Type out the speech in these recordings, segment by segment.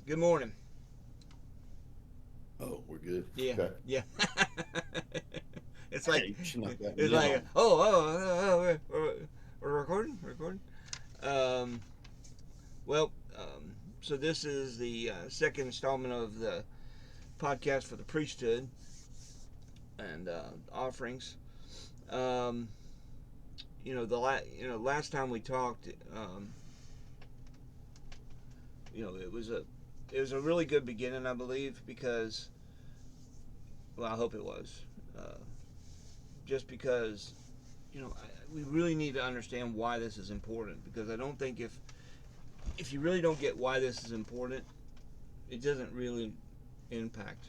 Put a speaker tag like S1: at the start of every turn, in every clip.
S1: Good morning.
S2: Oh, we're good.
S1: Yeah,
S2: Okay.
S1: yeah. it's like
S2: Hey, you snuck that
S1: it's
S2: one in
S1: like
S2: on.
S1: we're recording, recording. Um, well, so this is the second installment of the podcast for the priesthood and offerings. Um, last time we talked, it was a really good beginning, I believe, because well, I hope it was. Uh, just because we really need to understand why this is important, because I don't think if you really don't get why this is important, it doesn't really impact.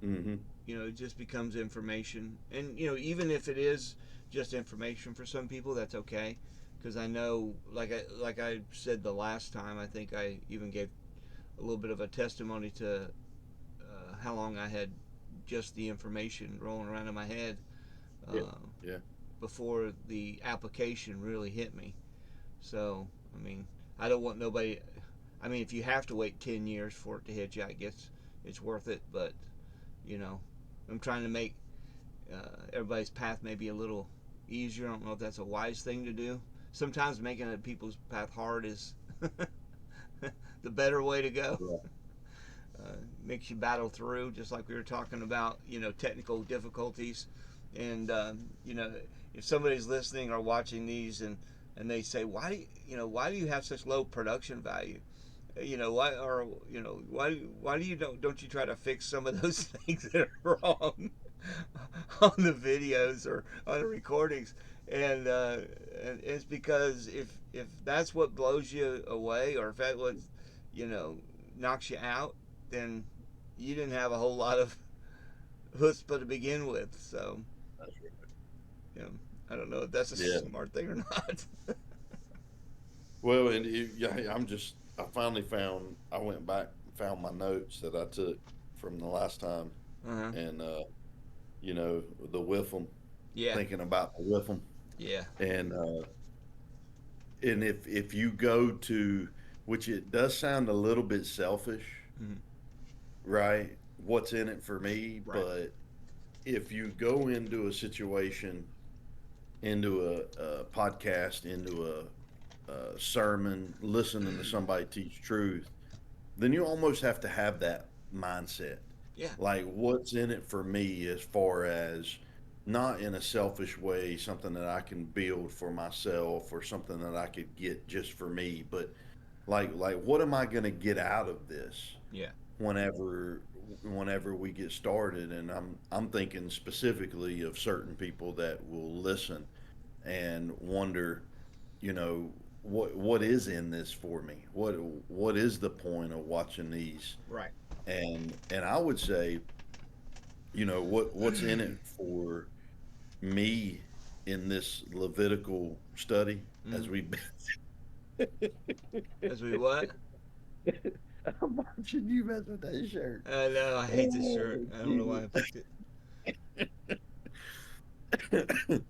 S2: Mm-hmm.
S1: It just becomes information, and even if it is just information for some people, that's okay. Because I know, like I said the last time, I think I even gave a little bit of a testimony to how long I had just the information rolling around in my head
S2: Yeah.
S1: uh,
S2: Yeah.
S1: before the application really hit me. So, I mean, I don't want nobody. I mean, if you have to wait 10 years for it to hit you, I guess it's worth it. But, you know, I'm trying to make everybody's path maybe a little easier. I don't know if that's a wise thing to do. Sometimes making people's path hard is the better way to go.
S2: Right.
S1: Makes you battle through, just like we were talking about, technical difficulties. And, if somebody's listening or watching these and they say, why do you have such low production value? Why do you don't you try to fix some of those things that are wrong on the videos or on the recordings? And it's because if that's what blows you away, or if that what you know knocks you out, then you didn't have a whole lot of chutzpah to begin with. So,
S2: That's right.
S1: you know, I don't know if that's a
S2: Yeah.
S1: smart thing or not.
S2: Well, and yeah, I finally found, I went back and found my notes that I took from the last time
S1: Uh-huh.
S2: and, the whiffle,
S1: Yeah.
S2: thinking about the whiffle.
S1: Yeah.
S2: And, if you go to, which it does sound a little bit selfish,
S1: Mhm.
S2: right? What's in it for me?
S1: Right.
S2: But if you go into a situation, into a podcast, into a sermon, listening to somebody teach truth, then you almost have to have that mindset.
S1: Yeah.
S2: Like, what's in it for me, as far as not in a selfish way, something that I can build for myself or something that I could get just for me, but like what am I going to get out of this
S1: Yeah.
S2: whenever whenever we get started? And I'm thinking specifically of certain people that will listen and wonder, what is in this for me? What is the point of watching these?
S1: Right.
S2: And I would say, what's in it for me in this Levitical study, as
S1: Mm-hmm.
S2: we
S1: As we what?
S2: I'm watching you mess with that shirt.
S1: I know. I hate this shirt.
S2: Oh,
S1: I don't know why
S2: Jesus.
S1: I picked it.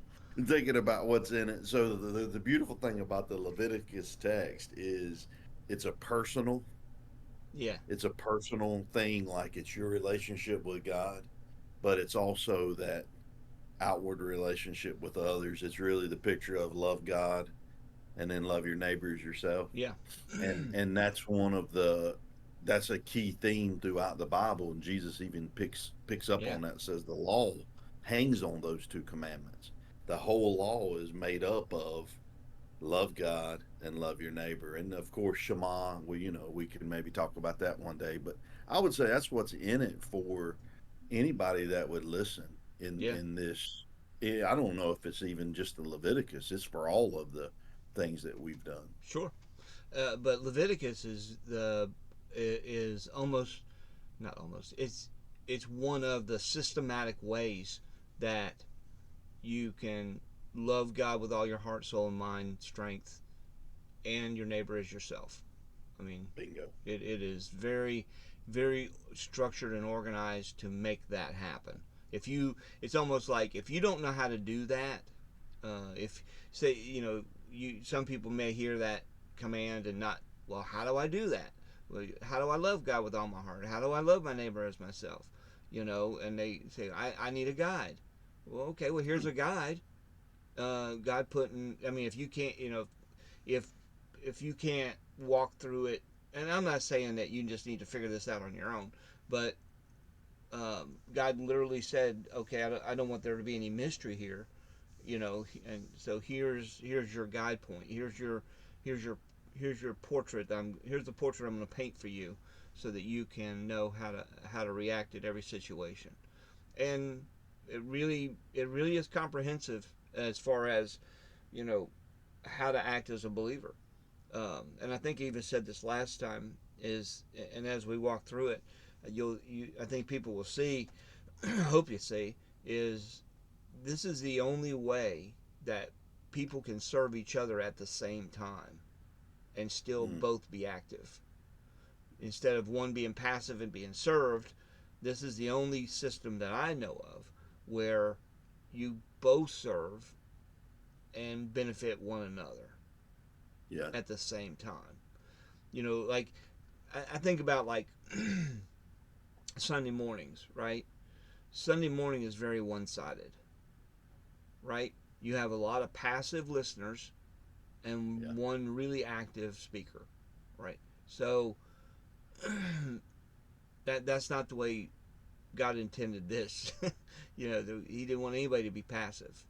S2: Thinking about what's in it. So the beautiful thing about the Leviticus text is it's a personal
S1: Yeah.
S2: it's a personal thing, like it's your relationship with God, but it's also that outward relationship with others. It's really the picture of love God and then love your neighbor as yourself.
S1: Yeah.
S2: And that's a key theme throughout the Bible, and Jesus even picks up
S1: Yeah.
S2: on that. Says the law hangs on those two commandments. The whole law is made up of love God and love your neighbor, and of course Shema. We can maybe talk about that one day, but I would say that's what's in it for anybody that would listen
S1: Yeah.
S2: in this. I don't know if it's even just the Leviticus. It's for all of the things that we've done.
S1: Sure. But Leviticus is almost not almost. It's one of the systematic ways that you can love God with all your heart, soul, and mind, strength, and your neighbor as yourself. I mean,
S2: Bingo.
S1: it is very, very structured and organized to make that happen. It's almost like if you don't know how to do that, if say some people may hear that command and not, well, how do I do that? Well, how do I love God with all my heart? How do I love my neighbor as myself? And they say, I need a guide. Well, okay, well, here's a guide. God putting, I mean, if you can't, if if you can't walk through it, and I'm not saying that you just need to figure this out on your own, but God literally said, okay, I don't want there to be any mystery here, and so here's your guide point. Here's your here's your portrait. Here's the portrait I'm going to paint for you, so that you can know how to react at every situation. And it really is comprehensive as far as you know how to act as a believer. And I think I even said this last time is, and as we walk through it, I think people will see, hope you see, is this is the only way that people can serve each other at the same time and still
S2: Mm.
S1: both be active. Instead of one being passive and being served, this is the only system that I know of where you both serve and benefit one another
S2: Yeah.
S1: at the same time. Like I think about like Sunday mornings, right? Sunday morning is very one sided, right? You have a lot of passive listeners
S2: Yeah.
S1: and one really active speaker, right? So that's not the way God intended this. He didn't want anybody to be passive.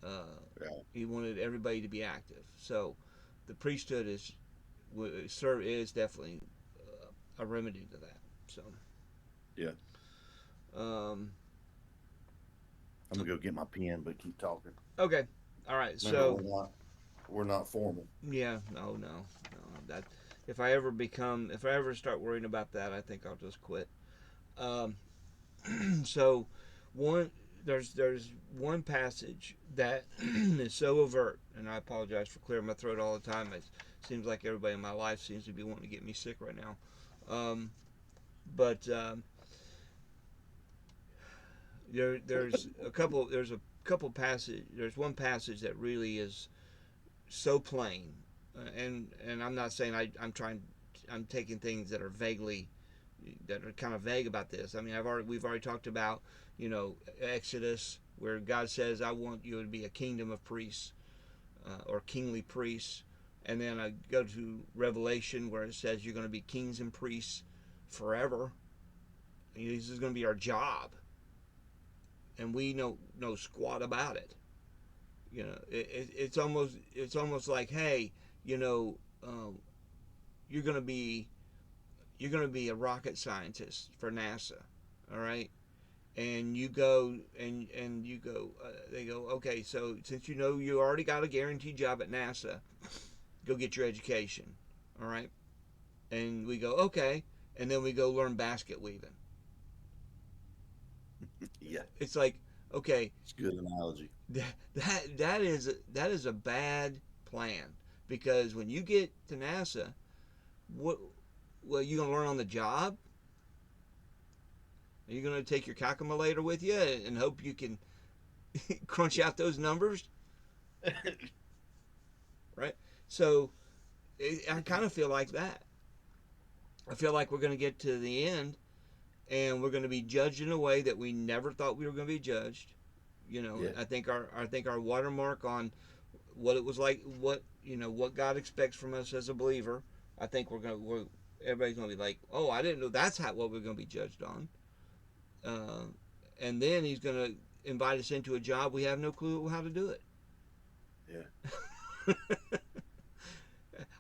S1: Uh,
S2: Yeah.
S1: he wanted everybody to be active. So the priesthood is definitely a remedy to that. So,
S2: Yeah.
S1: um,
S2: I'm gonna go get my pen, but keep talking.
S1: okay, all right.
S2: Remember,
S1: So
S2: we're not formal.
S1: yeah, no. That if I ever start worrying about that, I think I'll just quit. Um, so one there's one passage that is so overt, and I apologize for clearing my throat all the time. It seems like everybody in my life seems to be wanting to get me sick right now. But there's a couple passage. There's one passage that really is so plain, and I'm not saying I'm taking things that are kind of vague about this. I mean, we've already talked about Exodus, where God says, "I want you to be a kingdom of priests, or kingly priests," and then I go to Revelation, where it says you're going to be kings and priests forever. This is going to be our job, and we know squat about it. It's almost like, hey, you know, um, you're going to be a rocket scientist for NASA, all right? And they go, okay, so since you already got a guaranteed job at NASA, go get your education, all right? And we go, okay, and then we go learn basket weaving.
S2: Yeah.
S1: It's like, okay,
S2: It's a good analogy.
S1: that is a bad plan, because when you get to NASA, what well you gonna learn on the job? Are you gonna take your calculator with you and hope you can crunch out those numbers, right? So I kind of feel like that. I feel like we're going to get to the end and we're going to be judged in a way that we never thought we were going to be judged.
S2: Yeah.
S1: I think our watermark on what it was like, what God expects from us as a believer. I think everybody's going to be like, oh, I didn't know that's what we're going to be judged on. Uh, and then He's going to invite us into a job we have no clue how to do it.
S2: Yeah.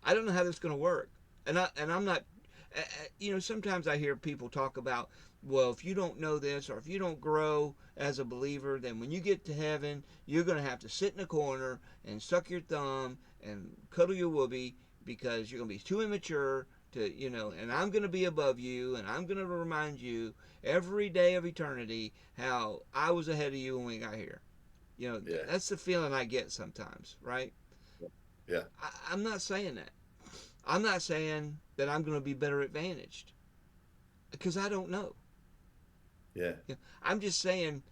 S1: I don't know how that's going to work, I'm not. Sometimes I hear people talk about, well, if you don't know this or if you don't grow as a believer, then when you get to heaven, you're going to have to sit in a corner and suck your thumb and cuddle your whoopee because you're going to be too immature and I'm going to be above you and I'm going to remind you every day of eternity how I was ahead of you when we got here.
S2: Yeah.
S1: That's the feeling I get sometimes, right?
S2: Yeah.
S1: I'm not saying that. I'm not saying that I'm going to be better advantaged because I don't know.
S2: Yeah.
S1: I'm just saying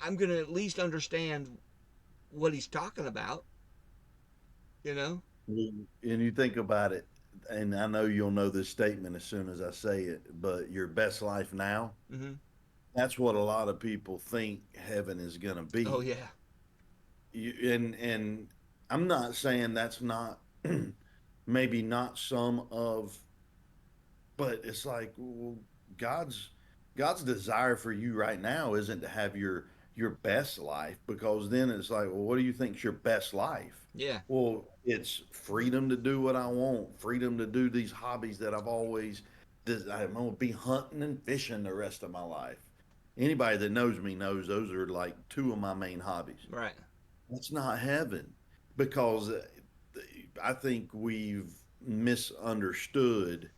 S1: I'm going to at least understand what he's talking about. You know?
S2: And you think about it. and I know you'll know this statement as soon as I say it, but your best life now,
S1: Hmm.
S2: that's what a lot of people think heaven is going to
S1: Oh
S2: be.
S1: yeah.
S2: And I'm not saying that's not maybe not some of, but it's like, well, God's God's desire for you right now isn't to have your best life, because then it's like, well, what do you think's your best life?
S1: Yeah.
S2: Well, it's freedom to do what I want, freedom to do these hobbies that I've always I'm gonna be hunting and fishing the rest of my life. Anybody that knows me knows those are like two of my main hobbies.
S1: Right.
S2: That's not heaven, because I think we've misunderstood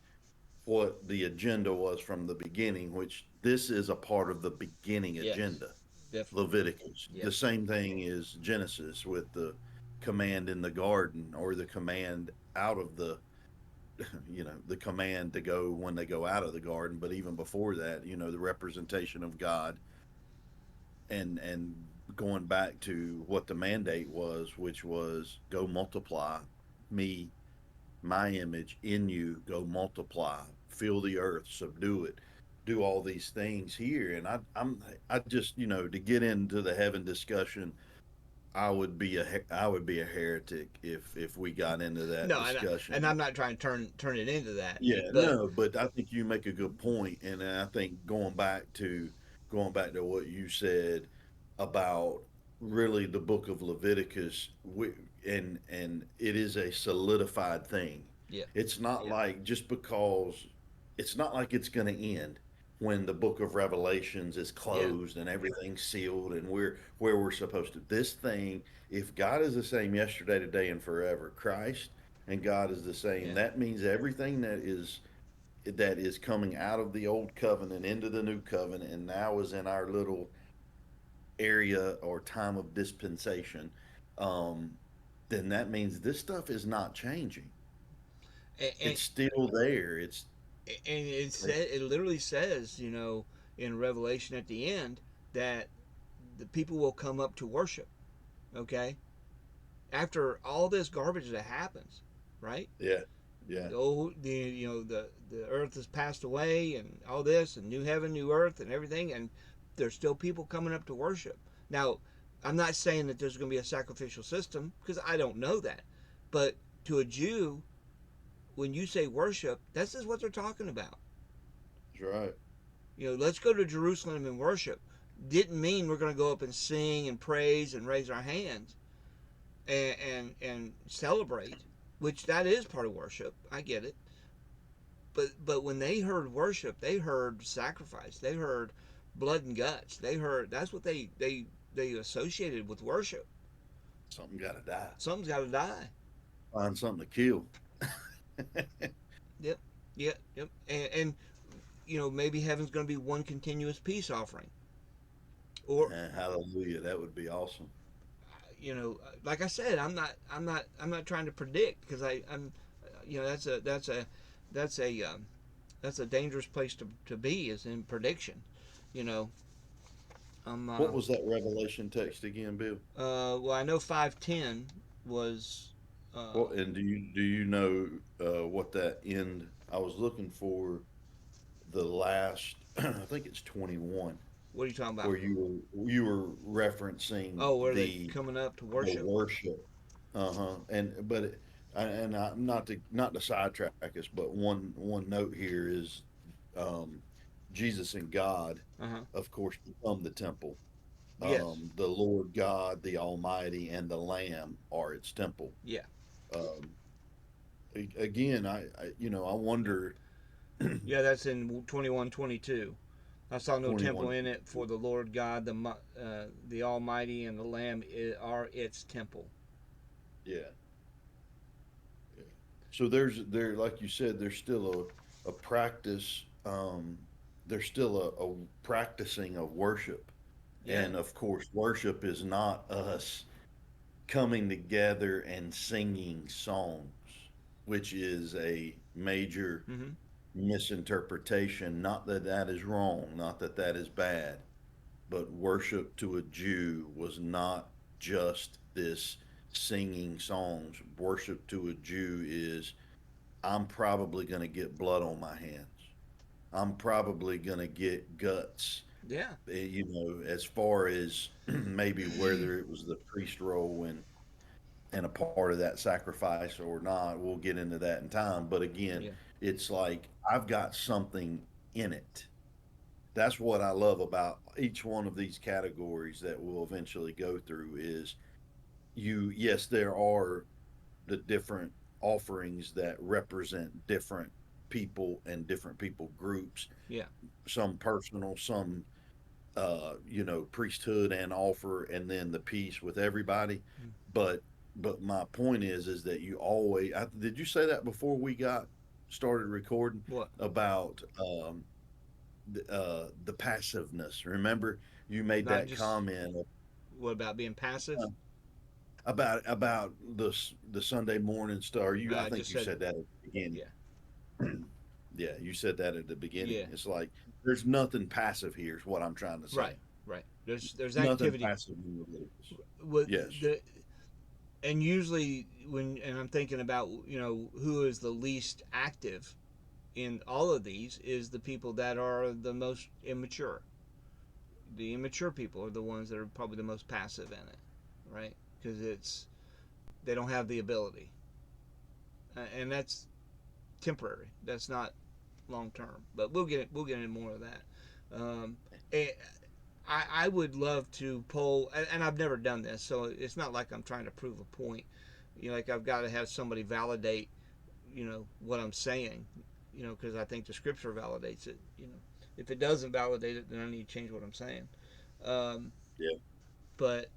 S2: what the agenda was from the beginning, which this is a part of the beginning
S1: Yes.
S2: agenda.
S1: Definitely.
S2: Leviticus,
S1: Yep.
S2: the same thing is Genesis with the command in the garden, or the command out of the, the command to go when they go out of the garden. But even before that, the representation of God, and going back to what the mandate was, which was go multiply me, my image in you, go multiply, fill the earth, subdue it, do all these things here. And I just, to get into the heaven discussion, I would be a heretic if we got into that
S1: No, and
S2: discussion.
S1: I'm not trying to turn it into that,
S2: Yeah,
S1: but
S2: no, but I think you make a good point, and I think going back to what you said about really the book of Leviticus, and it is a solidified thing.
S1: yeah,
S2: It's not like just because it's not like it's going to end when the book of Revelations is
S1: yeah,
S2: closed and everything's sealed and we're where we're supposed to. This thing, if God is the same yesterday, today, and forever, Christ and God is the same.
S1: yeah,
S2: That means everything that is coming out of the old covenant into the new covenant and now is in our little area or time of dispensation. Um, then that means this stuff is not changing.
S1: and
S2: It's still there.
S1: and it literally says, in Revelation at the end that the people will come up to worship. Okay, after all this garbage that happens, right?
S2: Yeah, yeah,
S1: The earth has passed away and all this and new heaven, new earth and everything, and there's still people coming up to worship. Now, I'm not saying that there's going to be a sacrificial system because I don't know that, but to a Jew, when you say worship, this is what they're talking about.
S2: that's right.
S1: Let's go to Jerusalem and worship. Didn't mean we're going to go up and sing and praise and raise our hands and celebrate, which that is part of worship. I get it. But when they heard worship, they heard sacrifice. They heard blood and guts. They heard that's what they associated with worship.
S2: Something got to die.
S1: Something's got to die.
S2: Find something to kill.
S1: Yep, yep, yep. And maybe heaven's going to be one continuous peace offering, or
S2: Hallelujah. That would be awesome.
S1: like I said, I'm not trying to predict because I'm, that's a that's a dangerous place to be is in prediction. You know, I'm
S2: What was that Revelation text again, Bill?
S1: well, I know 5:10 was
S2: What and do you know what that end? I was looking for the last. I think it's 21,
S1: what are you talking about?
S2: where you were referencing
S1: Oh, where they
S2: the
S1: coming up to
S2: the
S1: worship?
S2: worship. Uh-huh. And not to sidetrack us, but one note here is, um, Jesus and God,
S1: Uh huh.
S2: of course, become the temple.
S1: Yes.
S2: The Lord God, the Almighty, and the Lamb are its temple.
S1: Yeah.
S2: Um, Again, I wonder.
S1: Yeah. That's in 21:22. I saw no temple
S2: 21.
S1: in it, for the Lord God, the Almighty, and the Lamb are its temple.
S2: Yeah, yeah. So there, like you said, there's still a practice. There's still a practicing of worship,
S1: Yeah.
S2: and of course, worship is not us coming together and singing songs, which is a major
S1: Mm-hmm.
S2: misinterpretation. Not that that is wrong, not that that is bad, but worship to a Jew was not just this singing songs. Worship to a Jew is I'm probably going to get blood on my hands. I'm probably going to get guts.
S1: Yeah.
S2: You know, as far as maybe whether it was the priest role and a part of that sacrifice or not, we'll get into that in time. But again,
S1: Yeah.
S2: it's like I've got something in it. That's what I love about each one of these categories that we'll eventually go through is yes, there are the different offerings that represent different people and different people groups,
S1: Yeah.
S2: some personal, some priesthood and offer, and then the peace with everybody.
S1: Mm.
S2: But my point is that you always did you say that before we got started recording
S1: What?
S2: about the passiveness? Remember, you made
S1: Not
S2: that
S1: just
S2: comment
S1: what about being passive?
S2: uh, about the Sunday morning star.
S1: No,
S2: I
S1: I
S2: think
S1: just
S2: you
S1: said
S2: said that at the beginning.
S1: yeah.
S2: Yeah, you said that at the beginning.
S1: Yeah.
S2: It's like there's nothing passive here. Is what I'm trying to say.
S1: Right. Right. There's
S2: Nothing
S1: activity
S2: passive in Leviticus.
S1: with
S2: Yes.
S1: the and usually when and I'm thinking about who is the least active in all of these is the people that are the most immature. The immature people are the ones that are probably the most passive in it, right? Because they don't have the ability, and that's temporary. That's not long term. But we'll get into more of that. Um, eh, I would love to poll, and I've never done this, so it's not like I'm trying to prove a point. Like I've got to have somebody validate, what I'm saying, because I think the scripture validates it. If it doesn't validate it, then I need to change what I'm saying. Um,
S2: Yeah.
S1: but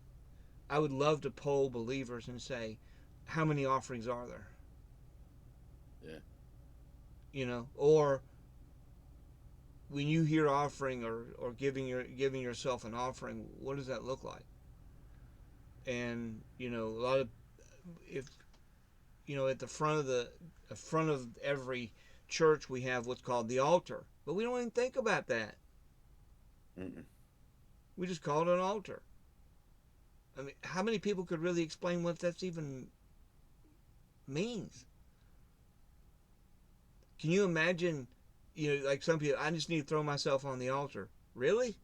S1: I would love to poll believers and say, how many offerings are there?
S2: Yeah.
S1: Or when you hear offering or giving yourself an offering, what does that look like? And a lot of if at the front of every church we have what's called the altar, but we don't even think about that.
S2: Mm-mm.
S1: We just call it an altar. I mean, how many people could really explain what that's even means? Can you imagine? Like some people, I just need to throw myself on the altar. Really?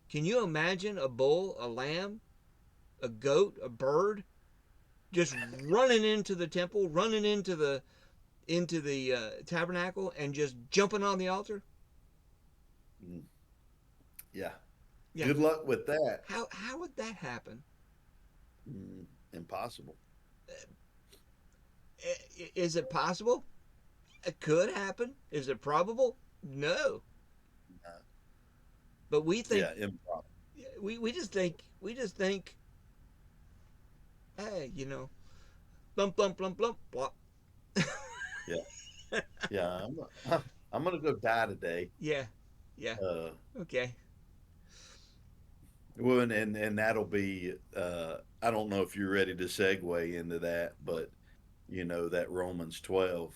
S1: Can you imagine a bull, a lamb, a goat, a bird just running into the temple, running into the tabernacle, and just jumping on the altar?
S2: Mm. Yeah.
S1: Yeah.
S2: Good luck with that.
S1: How would that happen?
S2: Impossible.
S1: Is it possible? It could happen. Is it probable? No.
S2: Uh,
S1: But we think
S2: yeah. Improbable.
S1: we just think, hey, blump blump blump blump blop.
S2: Yeah. Yeah. I'm gonna go die today.
S1: Yeah, yeah.
S2: Uh,
S1: Okay.
S2: well, and that'll be. I don't know if you're ready to segue into that,
S1: What?
S2: but that Romans 12,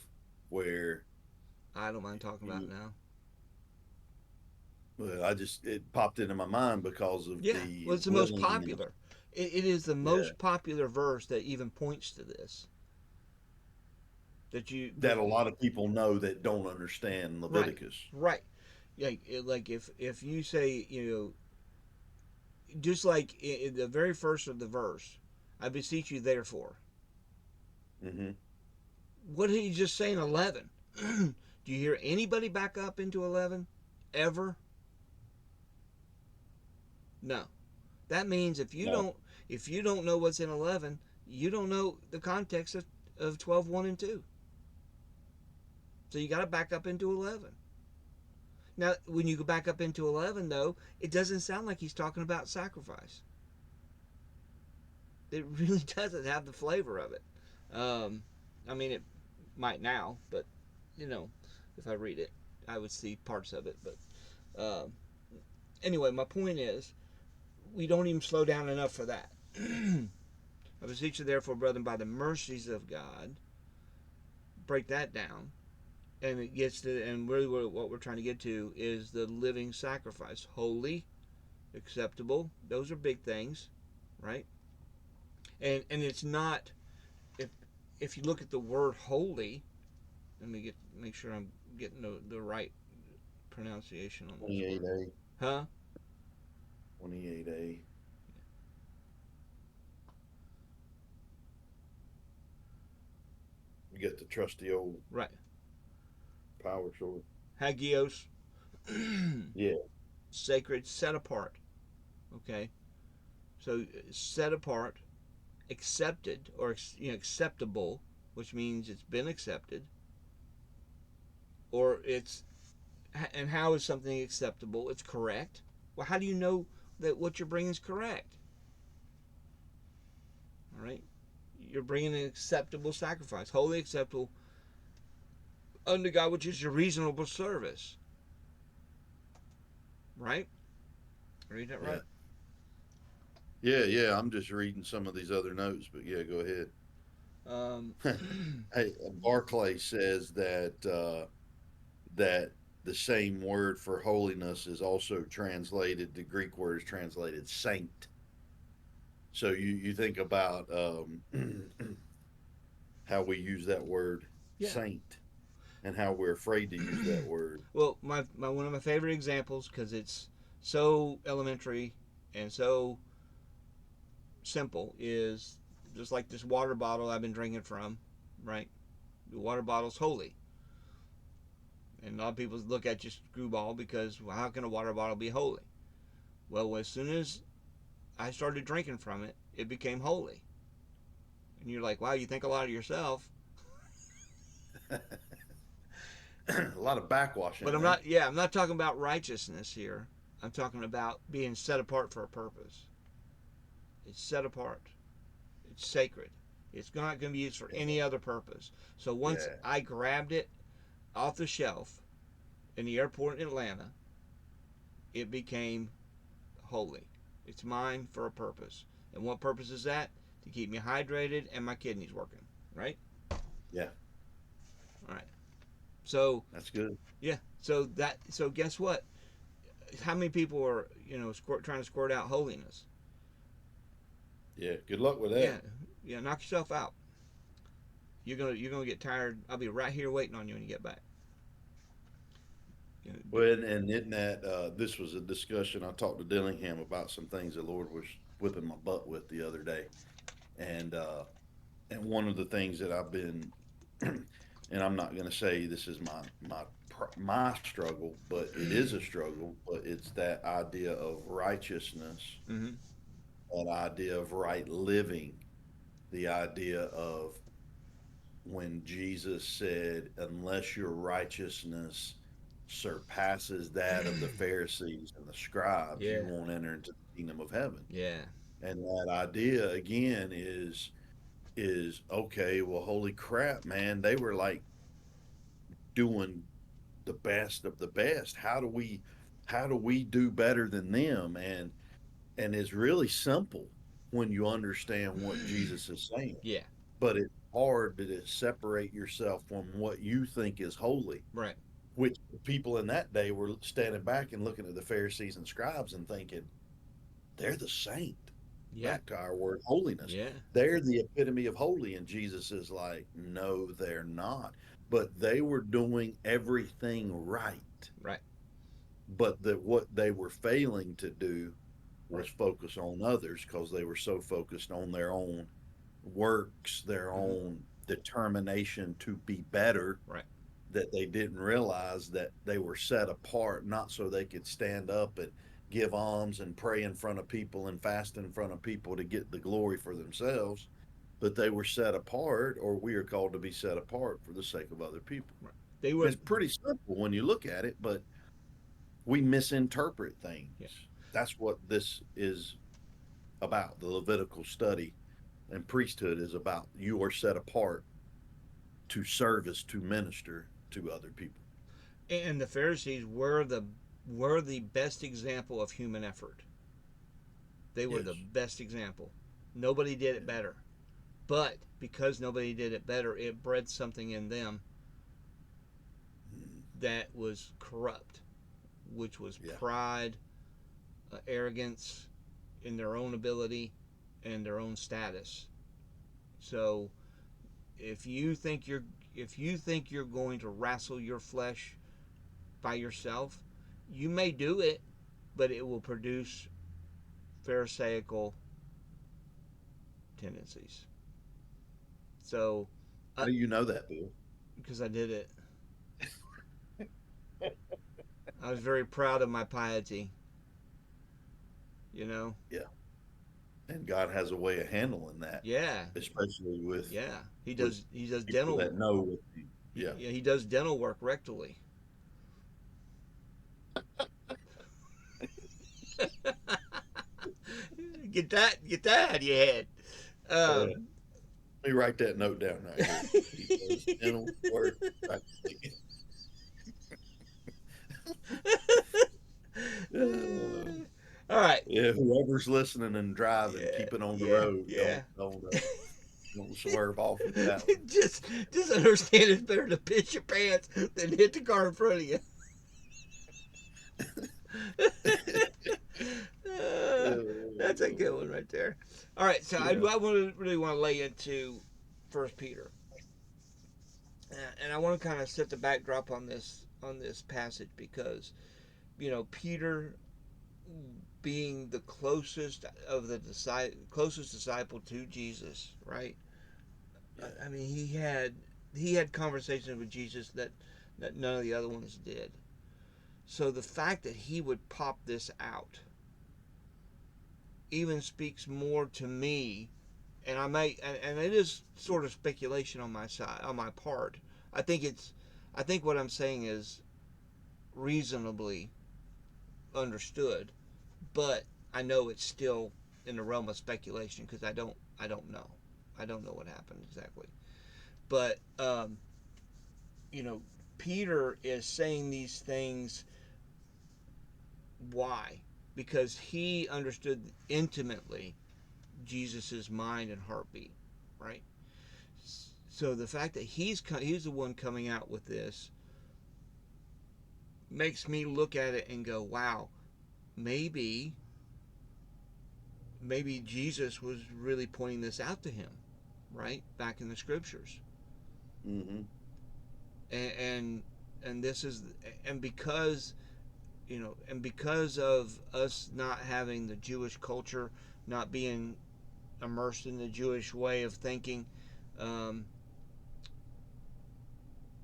S2: where
S1: I don't mind talking about it
S2: you,
S1: now.
S2: well, it popped into my mind because of
S1: Yeah.
S2: the
S1: Well, it's the most
S2: willingness.
S1: popular. It is the
S2: Yeah.
S1: most popular verse that even points to this. That you
S2: That
S1: that
S2: a lot of people know that don't understand
S1: right,
S2: Leviticus.
S1: right. Like if you say just like in the very first of the verse, I beseech you therefore.
S2: Hmm.
S1: What did he just say in 11? Do you hear anybody back up into 11 ever? No. That means
S2: No.
S1: if you don't know what's in 11, you don't know the context of 12 1 and 2. So you got to back up into 11. Now, when you go back up into 11, though, it doesn't sound like he's talking about sacrifice. It really doesn't have the flavor of it. Um, I mean, it might now, but you know, if I read it, I would see parts of it. But anyway, my point is, we don't even slow down enough for that. I beseech you, therefore, brethren, by the mercies of God, break that down, and it gets to, and really what we're trying to get to is the living sacrifice, holy, acceptable. Those are big things, right? And it's not if if you look at the word holy, Let me make sure I'm getting the right pronunciation on this word.
S2: 28A.
S1: Huh?
S2: 28A. You get the trusty old
S1: Right.
S2: power sword.
S1: Hagios.
S2: Yeah.
S1: Sacred, set apart. Okay. So set apart, accepted, or acceptable, which means it's been accepted, or it's and how is something acceptable? It's correct. Well, how do you know that what you're bringing is correct? All right. You're bringing an acceptable sacrifice, wholly acceptable unto God, which is your reasonable service. Right? Read that
S2: Yeah.
S1: right?
S2: Yeah, yeah. I'm just reading some of these other notes, but yeah, go ahead.
S1: Um,
S2: Hey, Barclay says that the same word for holiness is also translated. The Greek word is translated saint. So you think about how we use that word
S1: yeah.
S2: saint and how we're afraid to use that word.
S1: Well, my one of my favorite examples because it's so elementary and so simple is just like this water bottle I've been drinking from, right? The water bottle's holy. And a lot of people look at you screwball because, well, how can a water bottle be holy? Well, as soon as I started drinking from it, it became holy. And you're like, wow, you think a lot of yourself.
S2: A lot of backwashing
S1: But
S2: there.
S1: I'm not talking about righteousness here. I'm talking about being set apart for a purpose. It's set apart, it's sacred. It's not going to be used for any other purpose. So once
S2: Yeah.
S1: I grabbed it off the shelf in the airport in Atlanta, it became holy. It's mine for a purpose. And what purpose is that? To keep me hydrated and my kidneys working. Right?
S2: Yeah.
S1: All right. So
S2: That's good.
S1: yeah. So guess what? How many people are trying to squirt out holiness?
S2: Yeah. Good luck with
S1: Yeah.
S2: that.
S1: Yeah. Knock yourself out. You're gonna get tired. I'll be right here waiting on you when you get back. You know,
S2: Well, and isn't that this was a discussion I talked to Dillingham about some things the Lord was whipping my butt with the other day, and uh, and one of the things that I've been, and I'm not going to say this is my struggle, but it is a struggle. But it's that idea of righteousness,
S1: mm-hmm.
S2: that idea of right living, the idea of when Jesus said, "Unless your righteousness surpasses that of the Pharisees and the scribes, you
S1: Yeah.
S2: won't enter into the kingdom of heaven."
S1: Yeah.
S2: And that idea again is okay, well, holy crap, man, they were like doing the best of the best. How do we do better than them? And it's really simple when you understand what Jesus is saying.
S1: Yeah.
S2: But it's hard to separate yourself from what you think is holy,
S1: Right.
S2: which people in that day were standing back and looking at the Pharisees and scribes and thinking, they're the saint.
S1: Yeah.
S2: Back to our word holiness.
S1: Yeah.
S2: They're the epitome of holy. And Jesus is like, no, they're not. But they were doing everything right.
S1: Right.
S2: But that what they were failing to do was
S1: Right.
S2: focus on others because they were so focused on their own works, their
S1: Mm-hmm.
S2: own determination to be better,
S1: Right.
S2: that they didn't realize that they were set apart not so they could stand up and give alms and pray in front of people and fast in front of people to get the glory for themselves, but they were set apart, or we are called to be set apart for the sake of other people.
S1: Right. They
S2: And
S1: were.
S2: it's pretty simple when you look at it, but we misinterpret things.
S1: Yeah.
S2: That's what this is about. The Levitical study and priesthood is about. You are set apart to service, to minister to other people.
S1: And the Pharisees were the best example of human effort. They were
S2: Yes.
S1: the best example. Nobody did it better. But because nobody did it better, it bred something in them
S2: Mm,
S1: that was corrupt, which was
S2: yeah.
S1: pride, arrogance in their own ability and their own status. So if you think if you think you're going to wrestle your flesh by yourself, you may do it, but it will produce pharisaical tendencies. So,
S2: How do you know that, Bill?
S1: because I did it, I was very proud of my piety. You know,
S2: Yeah. And God has a way of handling that,
S1: yeah,
S2: especially
S1: yeah. He
S2: with
S1: does. He does
S2: people
S1: dental.
S2: that know what the, yeah.
S1: Yeah, he does dental work rectally. Get that out of your head.
S2: Yeah.
S1: Um,
S2: Let me write that note down right here. He does dental work practically.
S1: All right.
S2: Yeah, whoever's listening and driving,
S1: Yeah,
S2: keep it on the
S1: yeah,
S2: road.
S1: yeah.
S2: Don't swerve off with that one.
S1: Just understand it's better to piss your pants than hit the car in front of you. Uh, that's a good one right there. All right, so
S2: Yeah.
S1: I really want to lay into First Peter, and I want to kind of set the backdrop on this passage because Peter being the closest of the closest disciple to Jesus, right?
S2: Yeah.
S1: I mean, he had conversations with Jesus that none of the other ones did. So the fact that he would pop this out even speaks more to me, and and it is sort of speculation on my side, on my part. I think it's, I think what I'm saying is reasonably understood, but I know it's still in the realm of speculation because I don't know, I don't know what happened exactly. But you know, Peter is saying these things. Why? Because he understood intimately Jesus's mind and heartbeat, right? So the fact that he's the one coming out with this makes me look at it and go, wow, maybe maybe Jesus was really pointing this out to him, right? Back in the scriptures.
S2: Mm-hmm.
S1: And and this is, and because and because of us not having the Jewish culture, not being immersed in the Jewish way of thinking, um,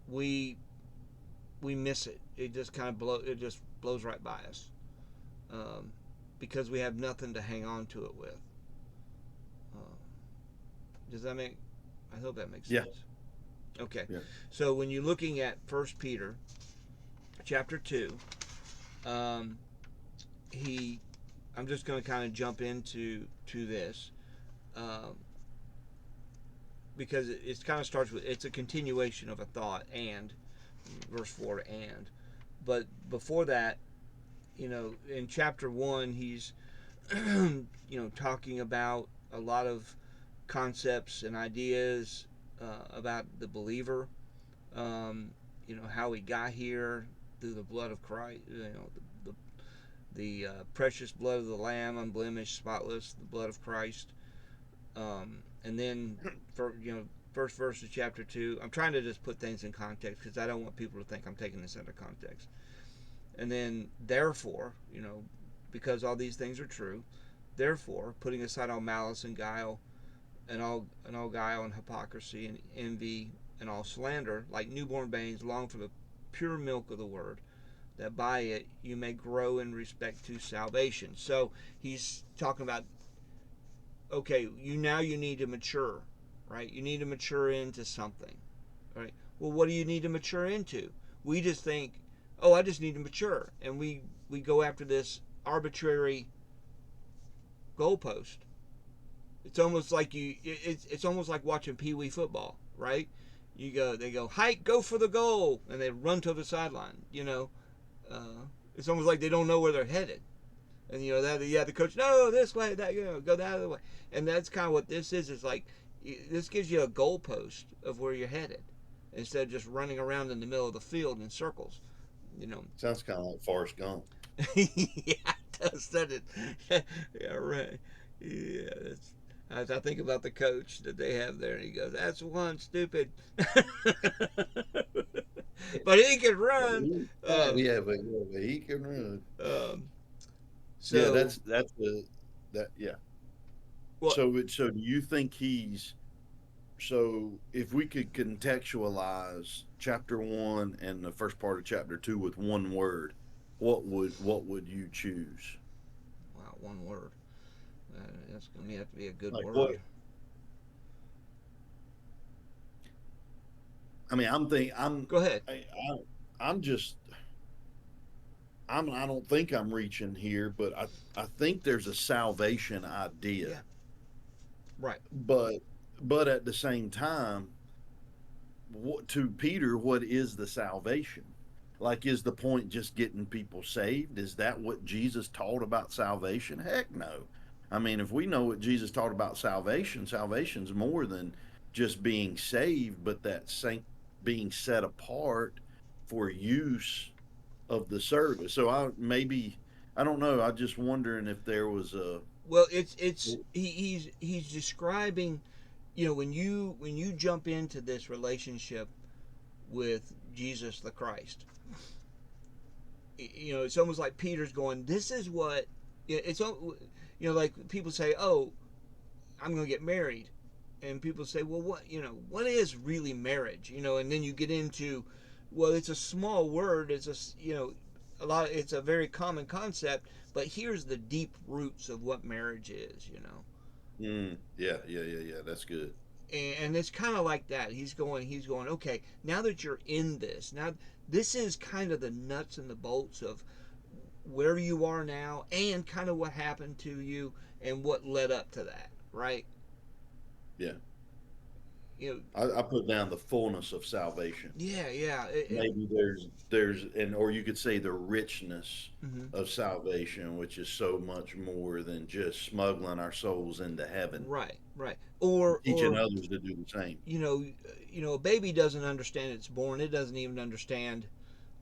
S1: we we miss it. It just kind of it just blows right by us, um, because we have nothing to hang on to it with. Uh, does that make? I hope that makes
S2: Yeah.
S1: sense. Okay,
S2: Yeah.
S1: so when you're looking at First Peter chapter 2, um, he, I'm just going to kind of jump into to this, um, because it kind of starts with, it's a continuation of a thought, and verse 4, and but before that, in chapter 1 he's talking about a lot of concepts and ideas about the believer, how he got here through the blood of Christ, the precious blood of the Lamb, unblemished, spotless, the blood of Christ. And then, for first verse of chapter 2, I'm trying to just put things in context because I don't want people to think I'm taking this out of context. And then, therefore, because all these things are true, therefore, putting aside all malice and guile, and all guile and hypocrisy and envy and all slander, like newborn babes, long for the pure milk of the word, that by it you may grow in respect to salvation. So he's talking about, okay, you need to mature, right? You need to mature into something, right? Well, what do you need to mature into? We just think, oh, I just need to mature, and we go after this arbitrary goalpost. It's almost like it's almost like watching Pee Wee football, right? They go hike, go for the goal, and they run to the sideline. It's almost like they don't know where they're headed, and the coach, no, this way, that, go the other way, and that's kind of what this is. It's like this gives you a goalpost of where you're headed, instead of just running around in the middle of the field in circles. You know,
S2: Sounds kind of like Forrest Gump.
S1: yeah, it does, doesn't it? Yeah, right. Yeah, As I think about the coach that they have there, and he goes, "That's one stupid," but he can run. Um,
S2: But he can run.
S1: um,
S2: Yeah,
S1: so,
S2: that's the that yeah.
S1: what?
S2: So do you think he's so if we could contextualize chapter 1 and the first part of chapter 2 with one word, what would you choose?
S1: Wow, one word. That's going to have to be a good
S2: Like what?
S1: word.
S2: I mean,
S1: Go ahead.
S2: I'm just I don't think I'm reaching here, but I think there's a salvation
S1: Yeah.
S2: idea.
S1: Right.
S2: But but at the same time, to Peter, what is the salvation? Like, is the point just getting people saved? Is that what Jesus taught about salvation? Heck no. I mean, if we know what Jesus taught about salvation, salvation's more than just being saved, but that being set apart for use of the service. So I don't know. I just wondering if there was a
S1: Well, he's describing, when you jump into this relationship with Jesus the Christ, it's almost like Peter's going, "This is what it's." Like people say, "Oh, I'm going to get married," and people say, "Well, what is really marriage?" And then you get into, well, it's a small word. It's a lot. It's a very common concept, but here's the deep roots of what marriage is.
S2: yeah. That's good.
S1: And it's kind of like that. He's going, okay, now that you're in this, now this is kind of the nuts and the bolts of where you are now and kind of what happened to you and what led up to that, right?
S2: Yeah.
S1: you know
S2: I put down the fullness of salvation.
S1: yeah.
S2: Maybe and or you could say the richness
S1: Mhm.
S2: of salvation, which is so much more than just smuggling our souls into heaven,
S1: Right, or
S2: teaching others to do the same.
S1: you know a baby doesn't understand it's born. It doesn't even understand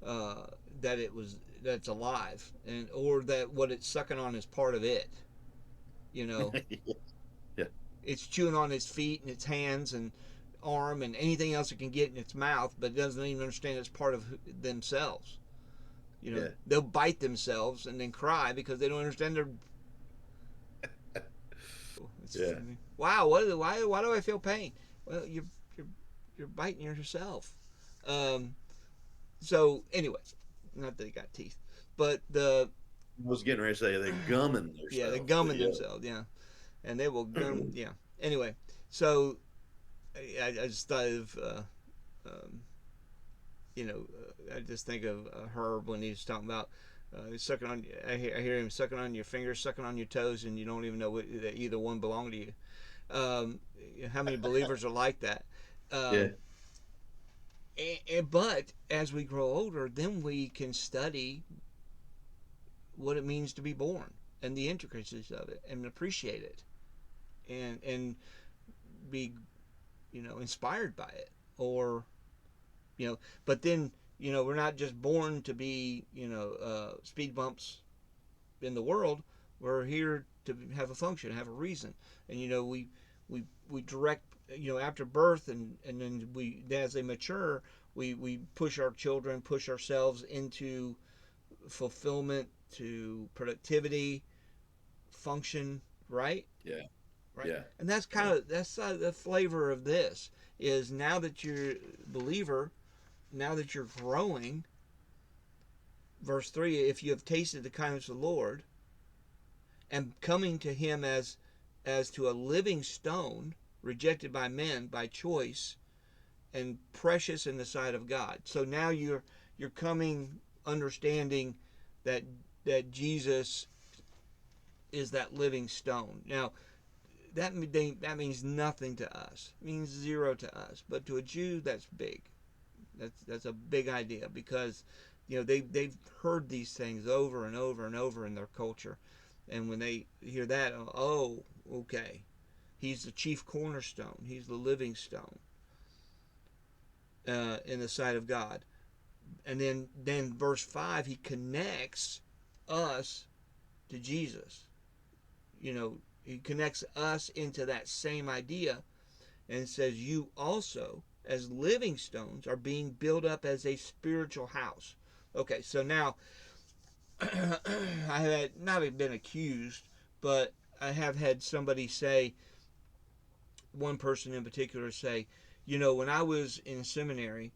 S1: uh, that that's alive, and or that what it's sucking on is part of it. you know
S2: Yeah,
S1: it's chewing on its feet and its hands and arm and anything else it can get in its mouth, but it doesn't even understand it's part of themselves.
S2: yeah,
S1: They'll bite themselves and then cry because they don't understand their.
S2: yeah.
S1: Wow, why do I feel pain? Well, you're you're biting yourself. Um, so anyway, not that he got teeth, but
S2: I was getting ready to say they're gumming
S1: they're
S2: themselves, but
S1: gumming
S2: yeah.
S1: themselves, yeah, and they will gum, yeah. Anyway, so I just thought of um, I just think of Herb when he's talking about sucking on. I hear him sucking on your fingers, sucking on your toes, and you don't even know that either one belong to you. Um, how many believers are like that?
S2: Yeah,
S1: Um, but as we grow older, then we can study what it means to be born and the intricacies of it and appreciate it and be inspired by it or but then we're not just born to be speed bumps in the world. We're here to have a function, have a reason, and we direct after birth and then we as they mature we push our children, push ourselves into fulfillment, to productivity, function, right?
S2: yeah,
S1: Right.
S2: yeah,
S1: And that's
S2: yeah.
S1: the flavor of this is now that you're a believer, now that you're growing. Verse 3, if you have tasted the kindness of the Lord and coming to him as to a living stone, rejected by men by choice and precious in the sight of God. So now you're coming understanding that Jesus is that living stone. Now that means nothing to us. It means zero to us, but to a Jew that's big. That's a big idea because they've heard these things over and over and over in their culture, and when they hear that, oh, okay, he's the chief cornerstone. He's the living stone in the sight of God. And then verse 5, he connects us to Jesus. You know, He connects us into that same idea and says, you also, as living stones, are being built up as a spiritual house. Okay, so now I had not been accused, but I have had somebody say, one person in particular say, when I was in seminary,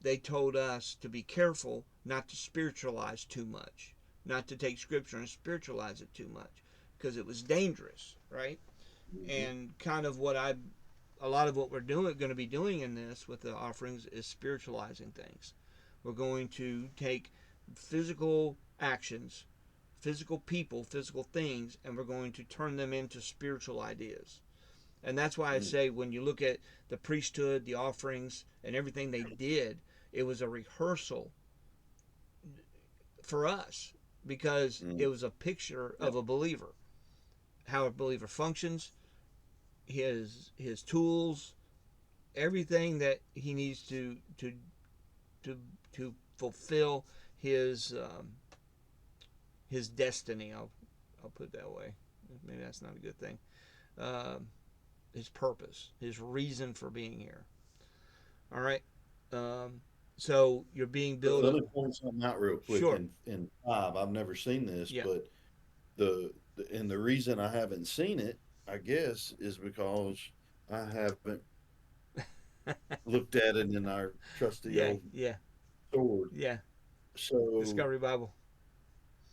S1: they told us to be careful not to spiritualize too much, not to take scripture and spiritualize it too much, because it was dangerous, right?
S2: Mhm.
S1: And kind of a lot of what we're going to be doing in this with the offerings is spiritualizing things. We're going to take physical actions, physical people, physical things, and we're going to turn them into spiritual ideas. And that's why I
S2: Mm.
S1: say when you look at the priesthood, the offerings, and everything they did, it was a rehearsal for us because it
S2: Mm.
S1: was a picture
S2: Yeah.
S1: of a believer, how a believer functions, his tools, everything that he needs to to fulfill his his destiny. I'll put it that way. Maybe that's not a good thing. Um, his purpose, his reason for being here. All right. Um, so you're being built
S2: Let
S1: up.
S2: me point something out real quick.
S1: Sure.
S2: In five, I've never seen this,
S1: Yeah.
S2: but and the reason I haven't seen it, I guess, is because I haven't looked at it in our trusty
S1: Yeah.
S2: old
S1: Yeah.
S2: sword.
S1: Yeah.
S2: So
S1: Discovery Bible.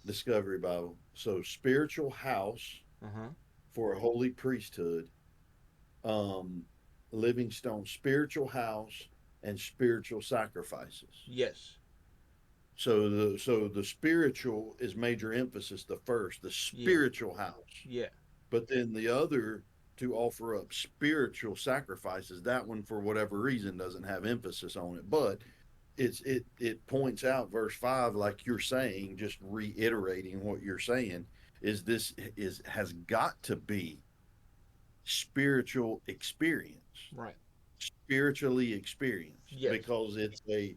S2: Discovery Bible. So spiritual house
S1: Uh huh.
S2: for a holy priesthood, um, Livingstone spiritual house and spiritual sacrifices.
S1: Yes.
S2: So the spiritual is major emphasis, the first, the
S1: Yeah.
S2: spiritual house.
S1: Yeah.
S2: But then the other to offer up spiritual sacrifices, that one for whatever reason doesn't have emphasis on it. But it points out verse 5, like you're saying, just reiterating what you're saying, is this is has got to be spiritual experience,
S1: Right.
S2: spiritually experienced,
S1: Yes.
S2: because it's a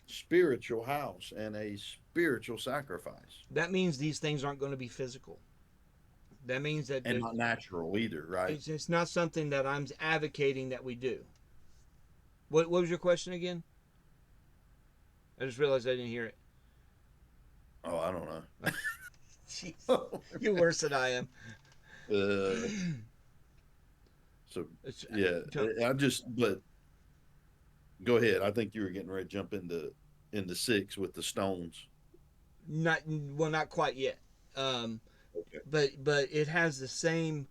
S2: spiritual house and a spiritual sacrifice,
S1: That means these things aren't going to be physical. That means that
S2: and not natural either, right?
S1: it's not something that I'm advocating that we do. What was your question again? I just realized I didn't hear it.
S2: Oh, I don't
S1: Jeez,
S2: know.
S1: you're worse than I am.
S2: uh, so
S1: It's
S2: yeah, I just but go ahead. I think you were getting ready to jump into six with the stones.
S1: not well, not quite yet. Um,
S2: Okay.
S1: but it has the same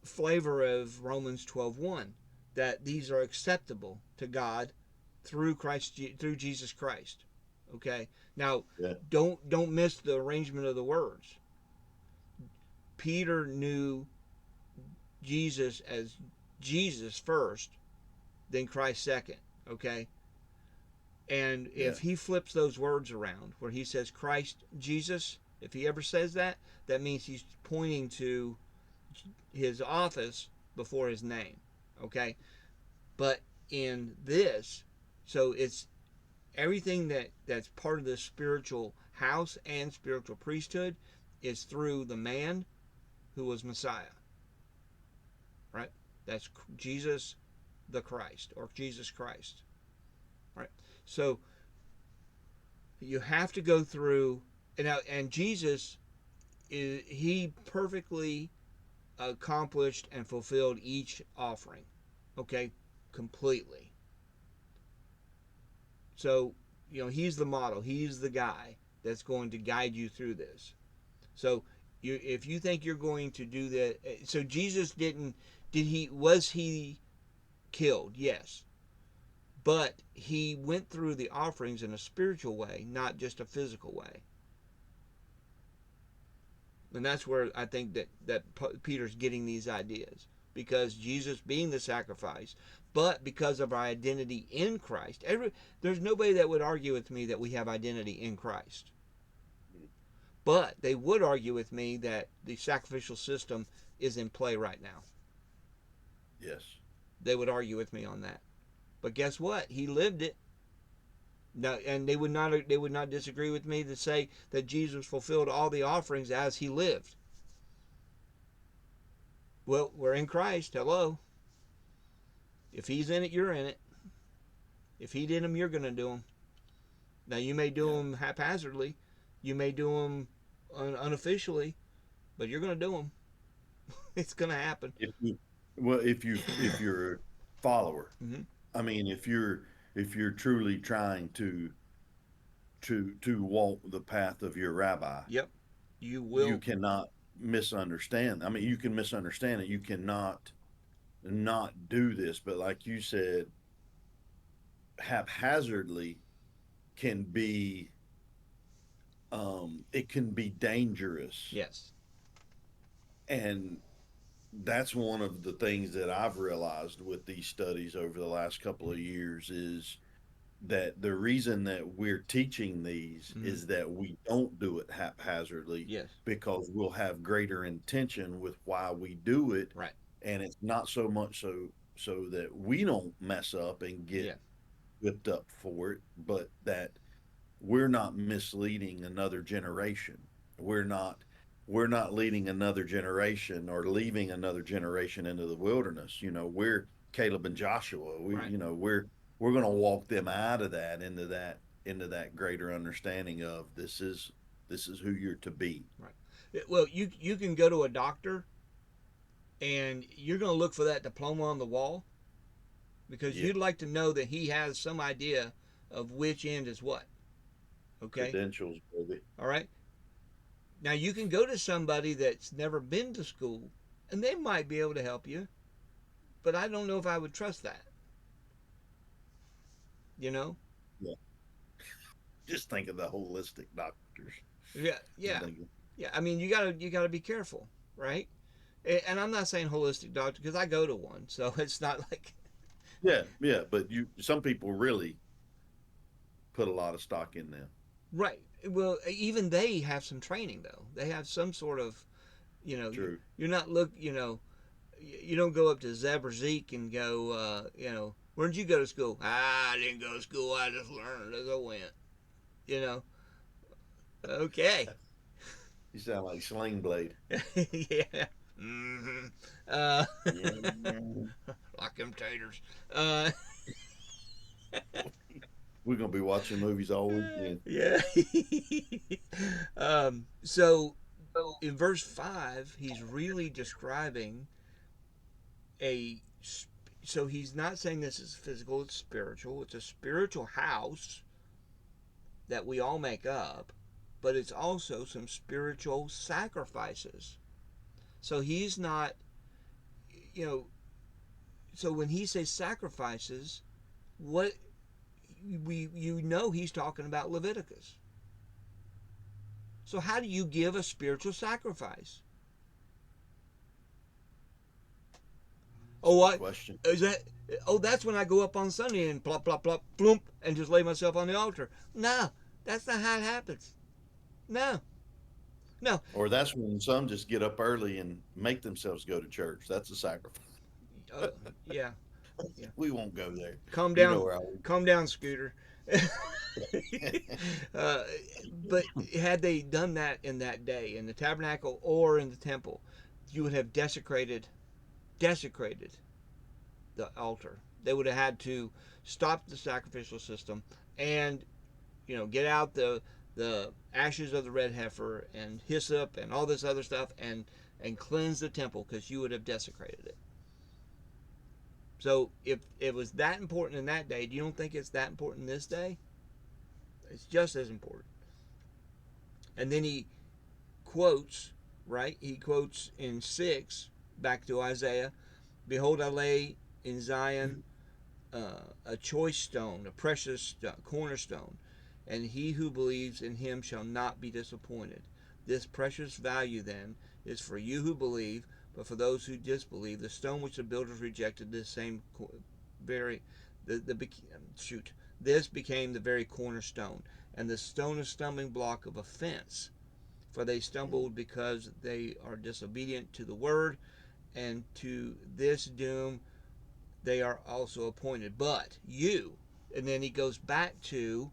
S1: flavor of Romans 12:1, that these are acceptable to God through Jesus Christ. Okay. Now,
S2: Yeah.
S1: don't miss the arrangement of the words. Peter knew Jesus as Jesus first, then Christ second. Okay. And
S2: Yeah.
S1: if he flips those words around where he says Christ Jesus, if he ever says that, that means he's pointing to his office before his name. Okay. But in this, so it's everything that's part of the spiritual house and spiritual priesthood is through the man who was Messiah, right? That's Jesus the Christ, or Jesus Christ, right? So you have to go through, and Jesus he perfectly accomplished and fulfilled each offering, okay, completely. So he's the model, he's the guy that's going to guide you through this. So if you think you're going to do that, so Jesus didn't. Was he killed? Yes, but he went through the offerings in a spiritual way, not just a physical way. And that's where I think that Peter's getting these ideas, because Jesus being the sacrifice, but because of our identity in Christ. There's nobody that would argue with me that we have identity in Christ, but they would argue with me that the sacrificial system is in play right now.
S2: Yes.
S1: They would argue with me on that. But guess what? He lived it. No, and they would not disagree with me to say that Jesus fulfilled all the offerings as he lived. Well, we're in Christ. Hello. If He's in it, you're in it. If He did them, you're going to do them. Now, you may do
S2: Yeah.
S1: them haphazardly. You may do them unofficially, but you're going to do them. It's going to happen.
S2: If you, well, if you're a follower,
S1: Mm-hmm.
S2: I mean, if you're truly trying to walk the path of your rabbi,
S1: Yep. You
S2: you
S1: will.
S2: cannot misunderstand. I mean, you can misunderstand it. You cannot not do this. But like you said, haphazardly can be it can be dangerous,
S1: Yes.
S2: and that's one of the things that I've realized with these studies over the last couple of years is that the reason that we're teaching these
S1: Mm-hmm.
S2: is that we don't do it haphazardly
S1: Yes.
S2: because we'll have greater intention with why we do it,
S1: Right.
S2: and it's not so much so that we don't mess up and get
S1: Yeah.
S2: whipped up for it, but that we're not misleading another generation. We're not we're not leading another generation or leaving another generation into the wilderness. You know, we're Caleb and Joshua. We
S1: Right.
S2: you know, we're going to walk them out of that into that greater understanding of this is who you're to be.
S1: Right. Well, you can go to a doctor and you're going to look for that diploma on the wall because
S2: Yeah,
S1: you'd like to know that he has some idea of which end is what. Okay?
S2: credentials, baby.
S1: All right? Now, you can go to somebody that's never been to school and they might be able to help you, but I don't know if I would trust that. You know?
S2: Yeah. Just think of the holistic doctors.
S1: Yeah.
S2: And
S1: Yeah.
S2: think,
S1: Yeah. I mean, you gotta be careful, right? And I'm not saying holistic doctor because I go to one, so it's not like
S2: yeah, yeah, but you some people really put a lot of stock in them.
S1: right. Well, even they have some training though. They have some sort of,
S2: True.
S1: you're not you don't go up to Zeb or Zeke and go, where did you go to school? Ah, I didn't go to school. I just learned as I went. You know, okay,
S2: You sound like Sling Blade.
S1: yeah, mm-hmm. uh,
S2: Yeah.
S1: like them taters. Uh,
S2: We're gonna be watching movies all weekend.
S1: yeah. So in verse 5, he's really describing a. So he's not saying this is physical, it's spiritual. It's a spiritual house that we all make up, but it's also some spiritual sacrifices. So he's not, you know, so when he says sacrifices, what he's talking about Leviticus. So how do you give a spiritual sacrifice? Oh,
S2: Good
S1: what
S2: question.
S1: is that? Oh, that's when I go up on Sunday and plop, plop, plop, plump, and just lay myself on the altar. No, that's not how it happens. No, no.
S2: Or that's when some just get up early and make themselves go to church. That's a sacrifice.
S1: Uh, yeah, yeah.
S2: We won't go there.
S1: Calm
S2: You know
S1: down,
S2: where I
S1: calm down, Scooter. uh, but had they done that in that day, in the tabernacle or in the temple, you would have desecrated the altar. They would have had to stop the sacrificial system and get out the ashes of the red heifer and hyssop and all this other stuff and cleanse the temple because you would have desecrated it. So if it was that important in that day, do you don't think it's that important this day? It's just as important. And then he quotes, right? He quotes in 6 back to Isaiah, "Behold, I lay in Zion a choice stone, a precious cornerstone, and he who believes in him shall not be disappointed. This precious value, then, is for you who believe, but for those who disbelieve, the stone which the builders rejected, this same very the shoot this became the very cornerstone, and the stone of stumbling block of offense. For they stumbled because they are disobedient to the word, and to this doom they are also appointed. But you," and then he goes back to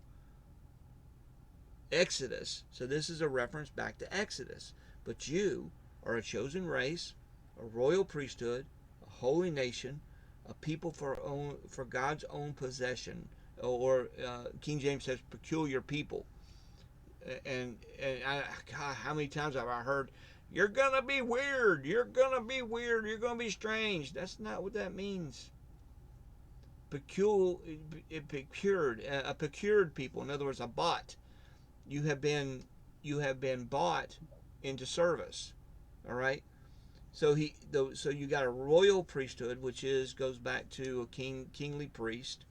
S1: Exodus. So this is a reference back to Exodus. "But you are a chosen race, a royal priesthood, a holy nation, a people for God's own possession, or King James says peculiar people. God, how many times have I heard, "You're gonna be weird. You're gonna be weird. You're gonna be strange." That's not what that means. Peculiar, a procured people. In other words, a bought. You have been you have been bought into service. All right. So you got a royal priesthood, which is goes back to a kingly priest,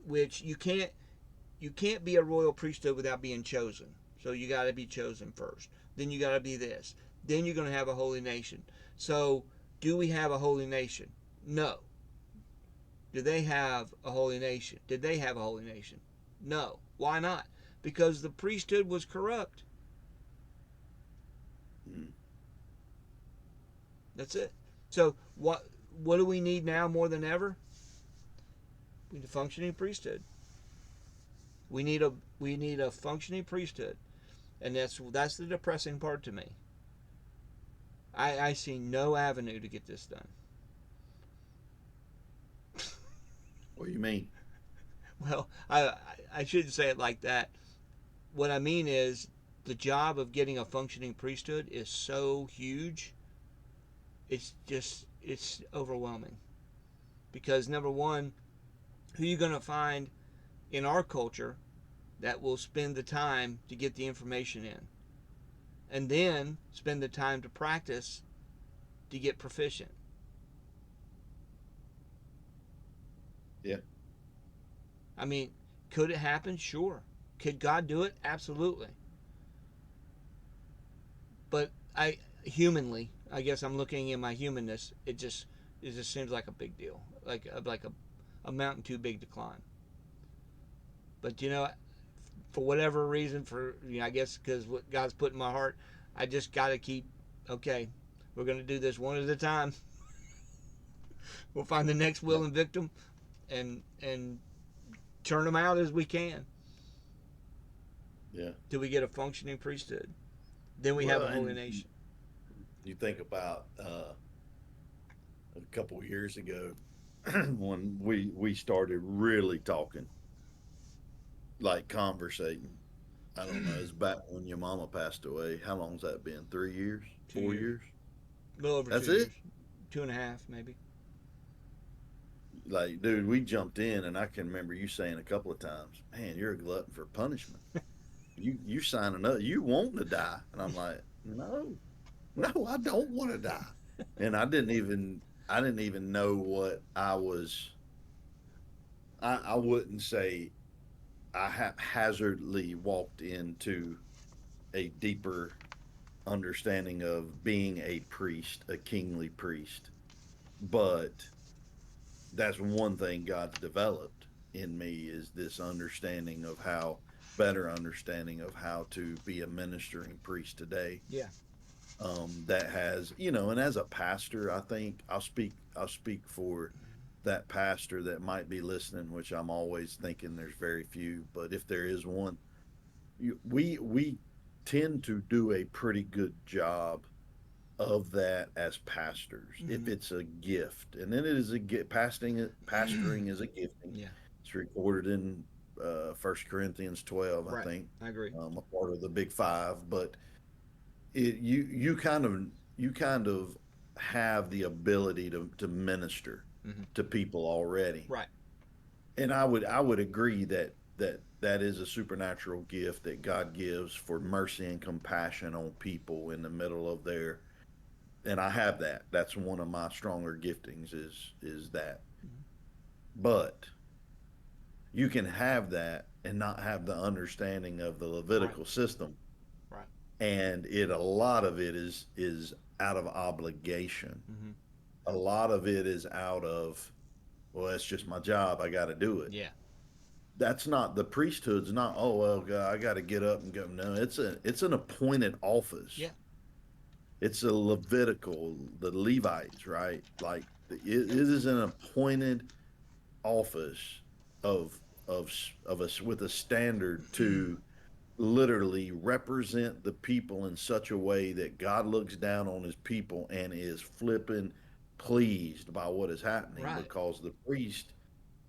S1: which you can't be a royal priesthood without being chosen. So you got to be chosen first. Then you got to be this. Then you're going to have a holy nation. So do we have a holy nation? No. Do they have a holy nation? Did they have a holy nation? No. Why not? Because the priesthood was corrupt.
S2: Mm.
S1: That's it. So what do we need now more than ever? We need a functioning priesthood. We need a functioning priesthood, and that's the depressing part to me. I see no avenue to get this done.
S2: What do you mean?
S1: Well, I shouldn't say it like that. What I mean is the job of getting a functioning priesthood is so huge. It's overwhelming because number one, who are you going to find in our culture that will spend the time to get the information in, and then spend the time to practice to get proficient?
S2: Yeah.
S1: I mean, could it happen? Sure. Could God do it? Absolutely. But humanly, I guess I'm looking in my humanness. It just seems like a big deal, like a mountain too big to climb. But for whatever reason, I guess because what God's put in my heart, I just got to keep. Okay, we're going to do this one at a time. We'll find the next
S2: Yeah.
S1: willing victim, and turn them out as we can
S2: Yeah.
S1: till we get a functioning priesthood. Then we have
S2: Well,
S1: a holy
S2: and
S1: nation.
S2: you think about a couple of years ago when we started really talking, like conversating. I don't know. It's back when your mama passed away. How long's that been? 3 years?
S1: 2 years,
S2: 4 years?
S1: a little over
S2: That's
S1: 2 years,
S2: it.
S1: 2.5 maybe.
S2: Like, dude, we jumped in, and I can remember you saying a couple of times, "Man, you're a glutton for punishment. You signing up. You wanting to die?" And I'm like, "No, no, I don't want to die." And I didn't even know what I was. I wouldn't say I haphazardly walked into a deeper understanding of being a priest, a kingly priest. But that's one thing God's developed in me is this understanding of how better understanding of how to be a ministering priest today.
S1: Yeah.
S2: That has, and as a pastor, I think I'll speak for that pastor that might be listening, which I'm always thinking there's very few, but if there is one, we tend to do a pretty good job of that as pastors if
S1: Hmm.
S2: it's a gift, and then it is a gift. Pastoring is a gifting.
S1: Yeah.
S2: It's recorded in 1 Corinthians 12, I
S1: Right.
S2: think,
S1: I agree.
S2: a part of the big five. But you kind of have the ability to minister
S1: Hmm.
S2: to people already,
S1: Right.
S2: and I would agree that is a supernatural gift that God gives for mercy and compassion on people in the middle of their, and I have that. That's one of my stronger giftings is that.
S1: Hmm.
S2: But you can have that and not have the understanding of the
S1: Right.
S2: Levitical system,
S1: Right.
S2: and a lot of it is out of obligation.
S1: Hmm.
S2: A lot of it is out of, well, that's just my job. I got to do it.
S1: Yeah.
S2: That's not the priesthood's not. Oh well, God, I got to get up and go. No, it's an appointed office.
S1: Yeah.
S2: It's a Levitical, the Levites, right? Like it is an appointed office of of us with a standard to literally represent the people in such a way that God looks down on his people and is flipping pleased by what is happening,
S1: Right.
S2: because the priest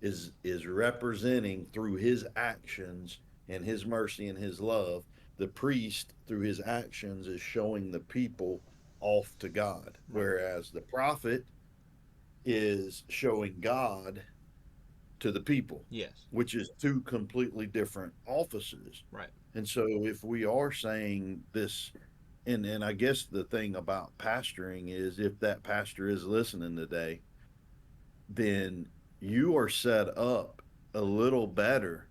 S2: is representing through his actions and his mercy and his love. The priest through his actions is showing the people off to God,
S1: Right.
S2: whereas the prophet is showing God to the people,
S1: Yes.
S2: which is two completely different offices.
S1: Right.
S2: And so if we are saying this, and I guess the thing about pastoring is, if that pastor is listening today, then you are set up a little better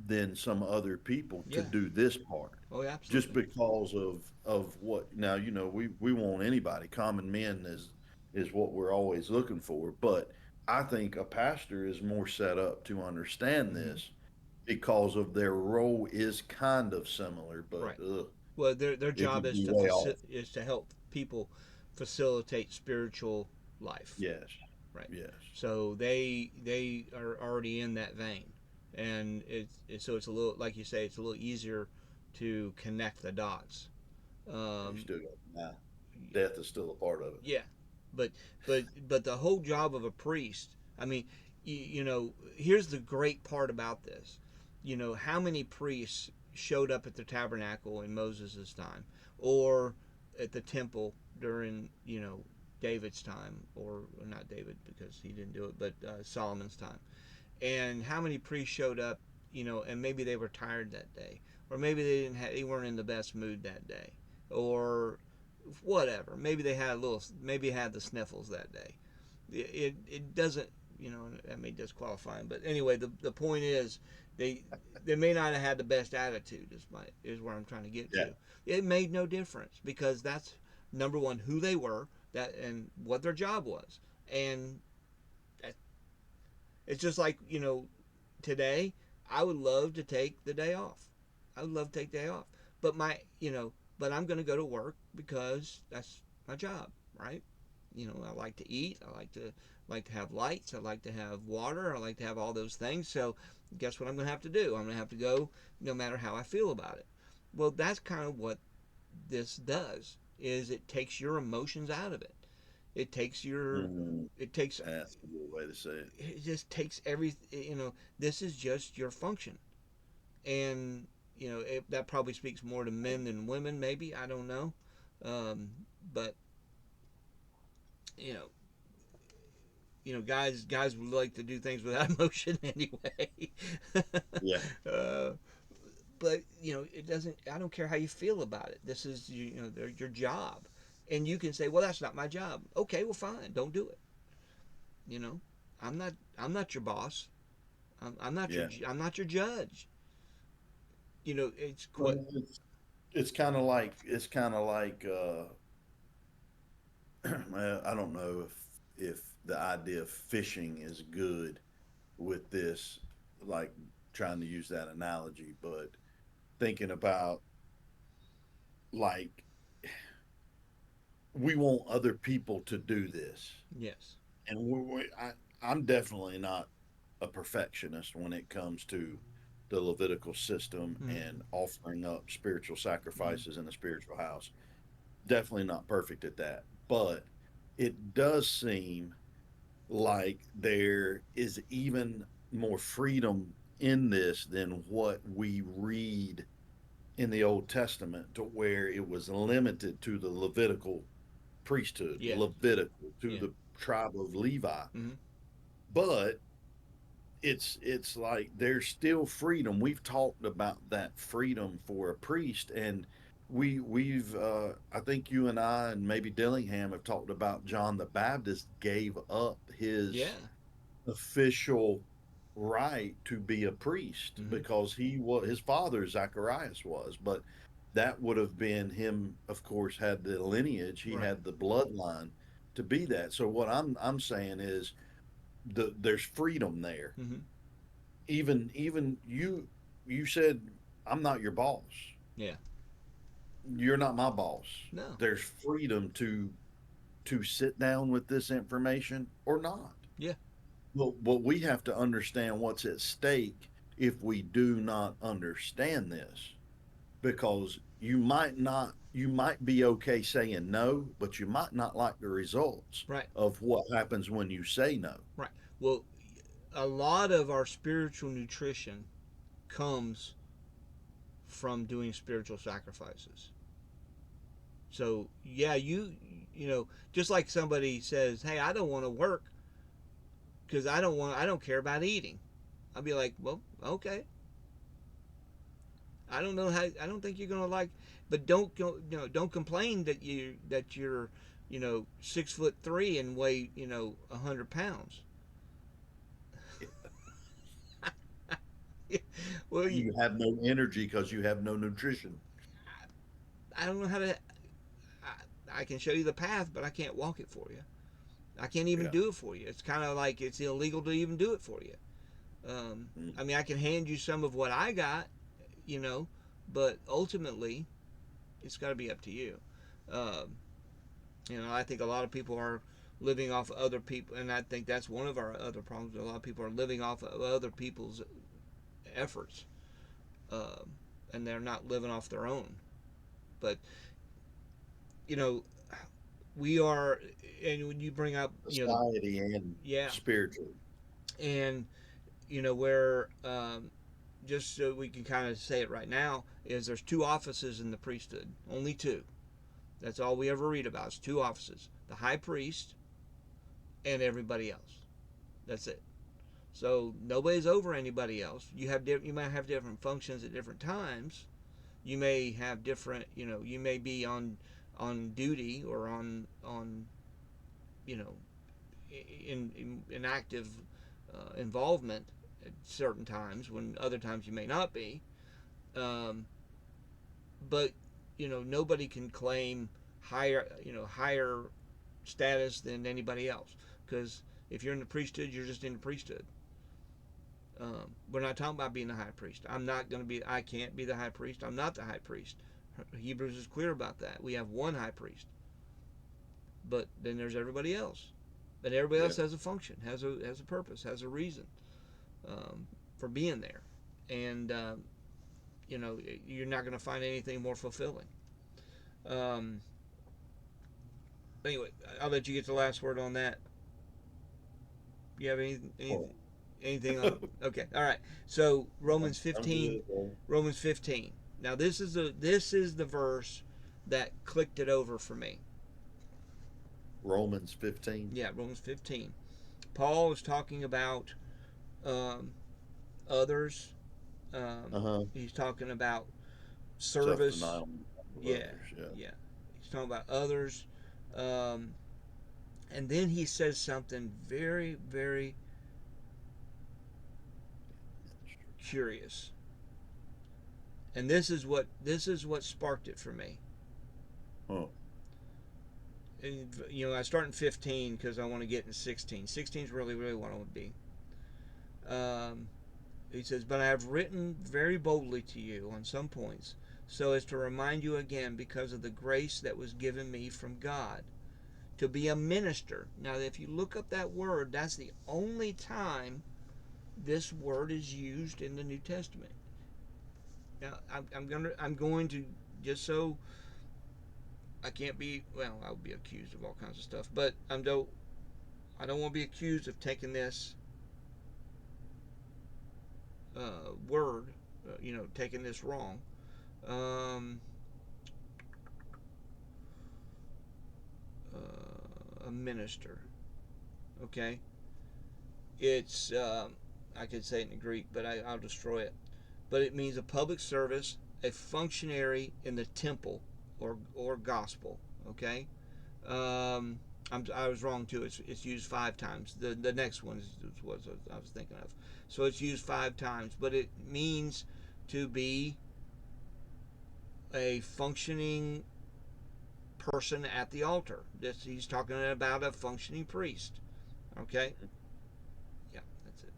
S2: than some other people to
S1: Yeah.
S2: do this part,
S1: Oh,
S2: just
S1: absolutely.
S2: because of what. Now, we want anybody, common men is what we're always looking for, but I think a pastor is more set up to understand
S1: Hmm.
S2: this, because of their role is kind of similar, but
S1: Right. Well, their
S2: it
S1: job
S2: could
S1: is
S2: be
S1: to
S2: way off.
S1: help people facilitate spiritual life.
S2: Yes,
S1: Right.
S2: yes.
S1: So they are already in that vein, and so it's a little, like you say, it's a little easier to connect the dots.
S2: You
S1: Um,
S2: still got, nah, death is still a part of it.
S1: yeah, but but the whole job of a priest. I mean, here's the great part about this. How many priests showed up at the tabernacle in Moses' time, or at the temple during David's time, or not David because he didn't do it, but Solomon's time. And how many priests showed up, and maybe they were tired that day, or maybe they weren't in the best mood that day, or whatever. Maybe they had maybe had the sniffles that day. It doesn't, that may disqualify them. But anyway, the point is, they they may not have had the best attitude. Is where I'm trying to get
S2: Yeah.
S1: to. It made no difference because that's number one who they were, that and what their job was, and it's just like today. I would love to take the day off. I would love to take the day off, but but I'm going to go to work because that's my job, right? I like to eat. I like to have lights. I like to have water. I like to have all those things. So guess what I'm going to have to do? I'm going to have to go no matter how I feel about it. Well, that's kind of what this does. Is it takes your emotions out of it. It takes your
S2: Mm,
S1: it takes
S2: that's a good way to say it.
S1: it just takes this is just your function. And that probably speaks more to men than women, maybe, I don't know. But you know guys would like to do things without emotion anyway.
S2: Yeah.
S1: uh, but it doesn't, I don't care how you feel about it. This is your job. And you can say, well, that's not my job. Okay, well, fine, don't do it. you know I'm not your boss.
S2: Yeah.
S1: I'm not your judge. It's quite.
S2: Well, it's kind of like I don't know if the idea of fishing is good with this, like trying to use that analogy, but thinking about, like, we want other people to do this,
S1: Yes.
S2: and I'm definitely not a perfectionist when it comes to the Levitical system
S1: Mm-hmm.
S2: and offering up spiritual
S1: Mm-hmm.
S2: sacrifices in the spiritual house. Definitely not perfect at that, but it does seem like there is even more freedom in this than what we read in the Old Testament, to where it was limited to the Levitical priesthood,
S1: Yes.
S2: Levitical, to
S1: Yeah.
S2: the tribe of Levi.
S1: Mm-hmm.
S2: But it's like there's still freedom. We've talked about that freedom for a priest, and we've I think you and I and maybe Dillingham have talked about John the Baptist gave up his
S1: Yeah.
S2: official right to be a priest
S1: Mm-hmm.
S2: because his father Zacharias was, but that would have been him. Of course, had the lineage, he
S1: Right.
S2: had the bloodline to be that. So what I'm saying is, there's freedom there.
S1: Mm-hmm.
S2: Even you said, I'm not your boss.
S1: Yeah.
S2: You're not my boss.
S1: No.
S2: There's freedom to sit down with this information or not.
S1: Yeah.
S2: But we have to understand what's at stake if we do not understand this. because you might be okay saying no, but you might not like the results
S1: Right.
S2: of what happens when you say no.
S1: Right. Well, a lot of our spiritual nutrition comes from doing spiritual sacrifices. So yeah, you know, just like somebody says, "Hey, I don't want to work because I don't care about eating." I'll be like, "Well, okay. I don't know how. I don't think you're gonna like, but don't go. You know, don't complain that you're, 6'3" and weigh 100 pounds. Well,
S2: You have no energy because you have no nutrition.
S1: I don't know how to. I can show you the path, but I can't walk it for you. I can't even
S2: Yeah.
S1: do it for you. It's kind of like it's illegal to even do it for you.
S2: Mm.
S1: I mean, I can hand you some of what I got, you know, but ultimately, it's got to be up to you. Um, I think a lot of people are living off of other people, and I think that's one of our other problems. A lot of people are living off of other people's efforts, um, and they're not living off their own. But you know, we are, and when you bring up,
S2: Society and
S1: yeah,
S2: spiritually.
S1: and where just so we can kind of say it right now is there's two offices in the priesthood, only two. That's all we ever read about is two offices: the high priest and everybody else. That's it. So nobody's over anybody else. You might have different functions at different times. You may have different, you may be on duty or on you know in active involvement at certain times when other times you may not be. Um, but nobody can claim higher status than anybody else, because if you're in the priesthood, you're just in the priesthood. We're not talking about being the high priest. I can't be the high priest. I'm not the high priest. Hebrews is clear about that. We have one high priest, but then there's everybody else. And everybody
S2: Yeah.
S1: else has a function, has a purpose, has a reason for being there. And you're not going to find anything more fulfilling. Um, anyway, I'll let you get the last word on that. You have
S2: Oh.
S1: anything on? Okay, all right. So
S2: I'm good, bro.
S1: Romans 15. Now this is the verse that clicked it over for me.
S2: Romans 15.
S1: Yeah, Romans 15. Paul is talking about um, others.
S2: Uh huh.
S1: He's talking about
S2: Self
S1: service.
S2: denial of
S1: Yeah,
S2: others. Yeah.
S1: yeah. He's talking about others. Um, and then he says something very, very curious. And this is what sparked it for me.
S2: Oh.
S1: And, I start in 15 because I want to get in 16. 16 is really, really what I want to be. Um, he says, "But I have written very boldly to you on some points, so as to remind you again, because of the grace that was given me from God, to be a minister." Now, if you look up that word, that's the only time this word is used in the New Testament. Now, I'm going to just so I can't be, well, I'll be accused of all kinds of stuff, but I don't want to be accused of taking this word, taking this wrong. Um, a minister, okay? It's I could say it in Greek, but I'll destroy it. But it means a public service, a functionary in the temple or gospel, okay? Um, I was wrong too. It's used 5 times. The next one is what I was thinking of. So it's used 5 times, but it means to be a functioning person at the altar. He's talking about a functioning priest. Okay, yeah, that's it.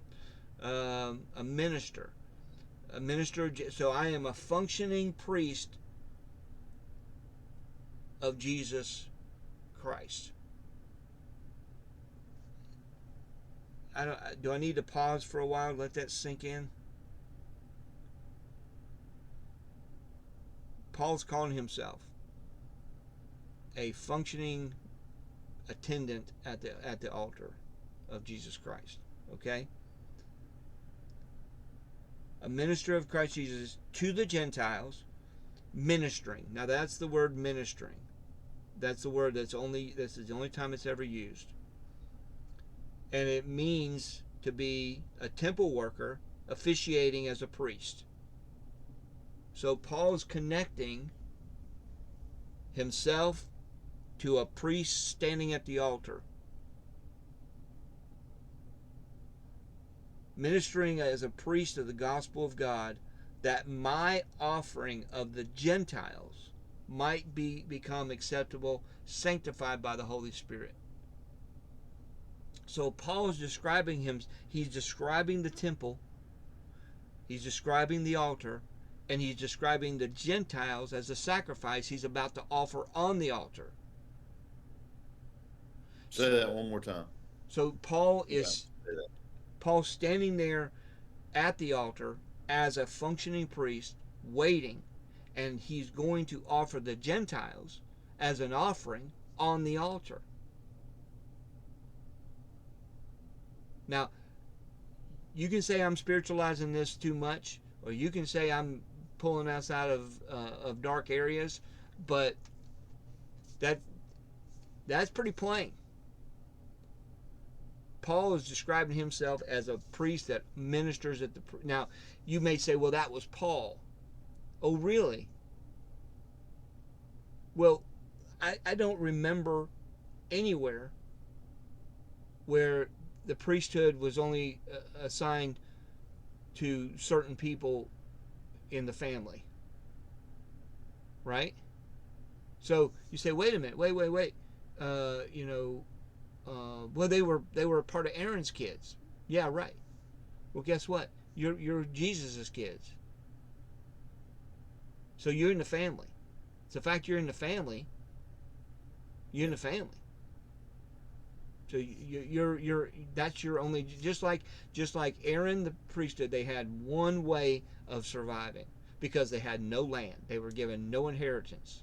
S1: A minister, a minister. So I am a functioning priest of Jesus Christ. Do I need to pause for a while, let that sink in? Paul's calling himself a functioning attendant at the altar of Jesus Christ. Okay? A minister of Christ Jesus to the Gentiles, ministering. Now that's the word ministering. That's the word this is the only time it's ever used. And it means to be a temple worker officiating as a priest. So Paul's connecting himself to a priest standing at the altar, ministering as a priest of the gospel of God, that my offering of the Gentiles might become acceptable, sanctified by the Holy Spirit. So Paul is describing him. He's describing the temple. He's describing the altar, and he's describing the Gentiles as the sacrifice he's about to offer on the altar.
S2: Say that one more time.
S1: So Paul's standing there at the altar as a functioning priest, waiting, and he's going to offer the Gentiles as an offering on the altar. Now, you can say I'm spiritualizing this too much, or you can say I'm pulling us out of dark areas, but that's pretty plain. Paul is describing himself as a priest that ministers at the. Now, you may say, well, that was Paul. Oh, really? Well, I don't remember anywhere where the priesthood was only assigned to certain people in the family. Right? So you say, wait a minute, wait. Well, they were part of Aaron's kids. Yeah, right. Well, guess what? You're Jesus's kids. So you're in the family. It's the fact you're in the family. You're in the family. So you're that's your only, just like Aaron the priesthood, they had one way of surviving because they had no land. They were given no inheritance.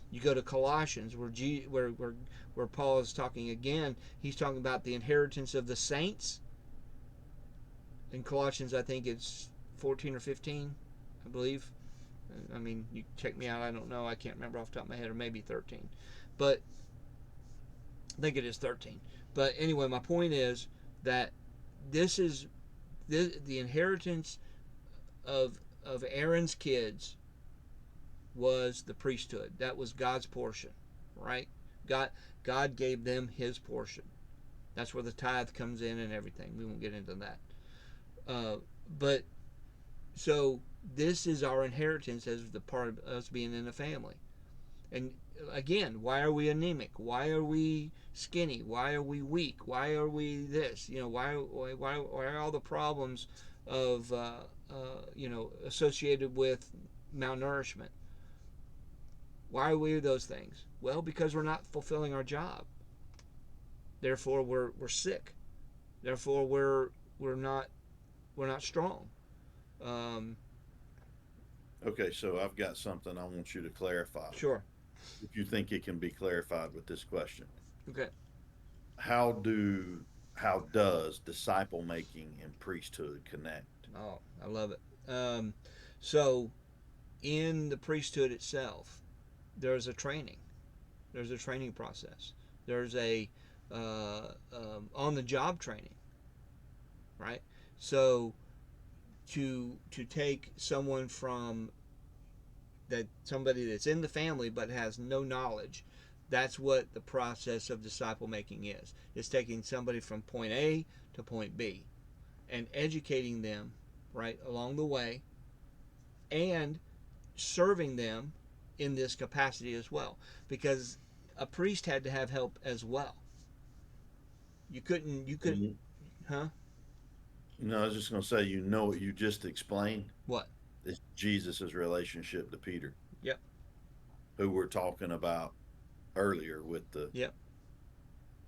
S1: You go to Colossians where Paul is talking again. He's talking about the inheritance of the saints. In Colossians, I think it's 14 or 15, I believe. I mean, you check me out. I don't know. I can't remember off the top of my head, or maybe 13. But I think it is 13. But anyway, my point is that this is the inheritance of Aaron's kids was the priesthood. That was God's portion, right? God gave them his portion. That's where the tithe comes in and everything. We won't get into that. But so this is our inheritance as the part of us being in the family. And again, why are we anemic? Why are we skinny? Why are we weak? Why are we this? Why are all the problems of associated with malnourishment? Why are we those things? Well, because we're not fulfilling our job. Therefore, we're sick. Therefore, we're not strong.
S2: Okay, so I've got something I want you to clarify.
S1: Sure.
S2: If you think it can be clarified with this question.
S1: Okay.
S2: How does disciple making and priesthood connect?
S1: Oh, I love it. So, in the priesthood itself, there's a training. There's a training process. There's a on-the-job training, right? So, to take someone from somebody that's in the family but has no knowledge, that's what the process of disciple making is. It's taking somebody from point A to point B and educating them right along the way and serving them in this capacity as well, because a priest had to have help as well. You couldn't huh?
S2: No, I was just going to say, what you just explained?
S1: What?
S2: Is Jesus' relationship to Peter.
S1: Yep.
S2: Who we're talking about earlier with the.
S1: Yep.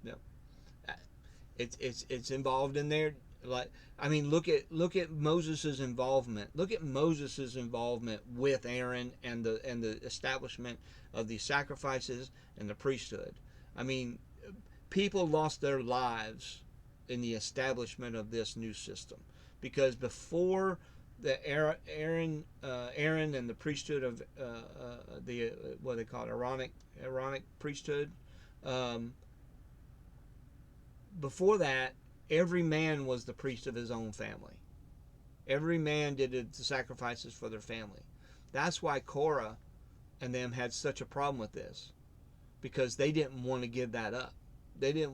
S1: Yep. It's involved in there. Like, I mean, look at Moses's involvement. Look at Moses's involvement with Aaron and the establishment of the sacrifices and the priesthood. I mean, people lost their lives in the establishment of this new system, because before the Aaron and the priesthood of the what they call it, Aaronic priesthood. Um, Before that, every man was the priest of his own family. Every man did the sacrifices for their family. That's why Korah and them had such a problem with this, because they didn't want to give that up. They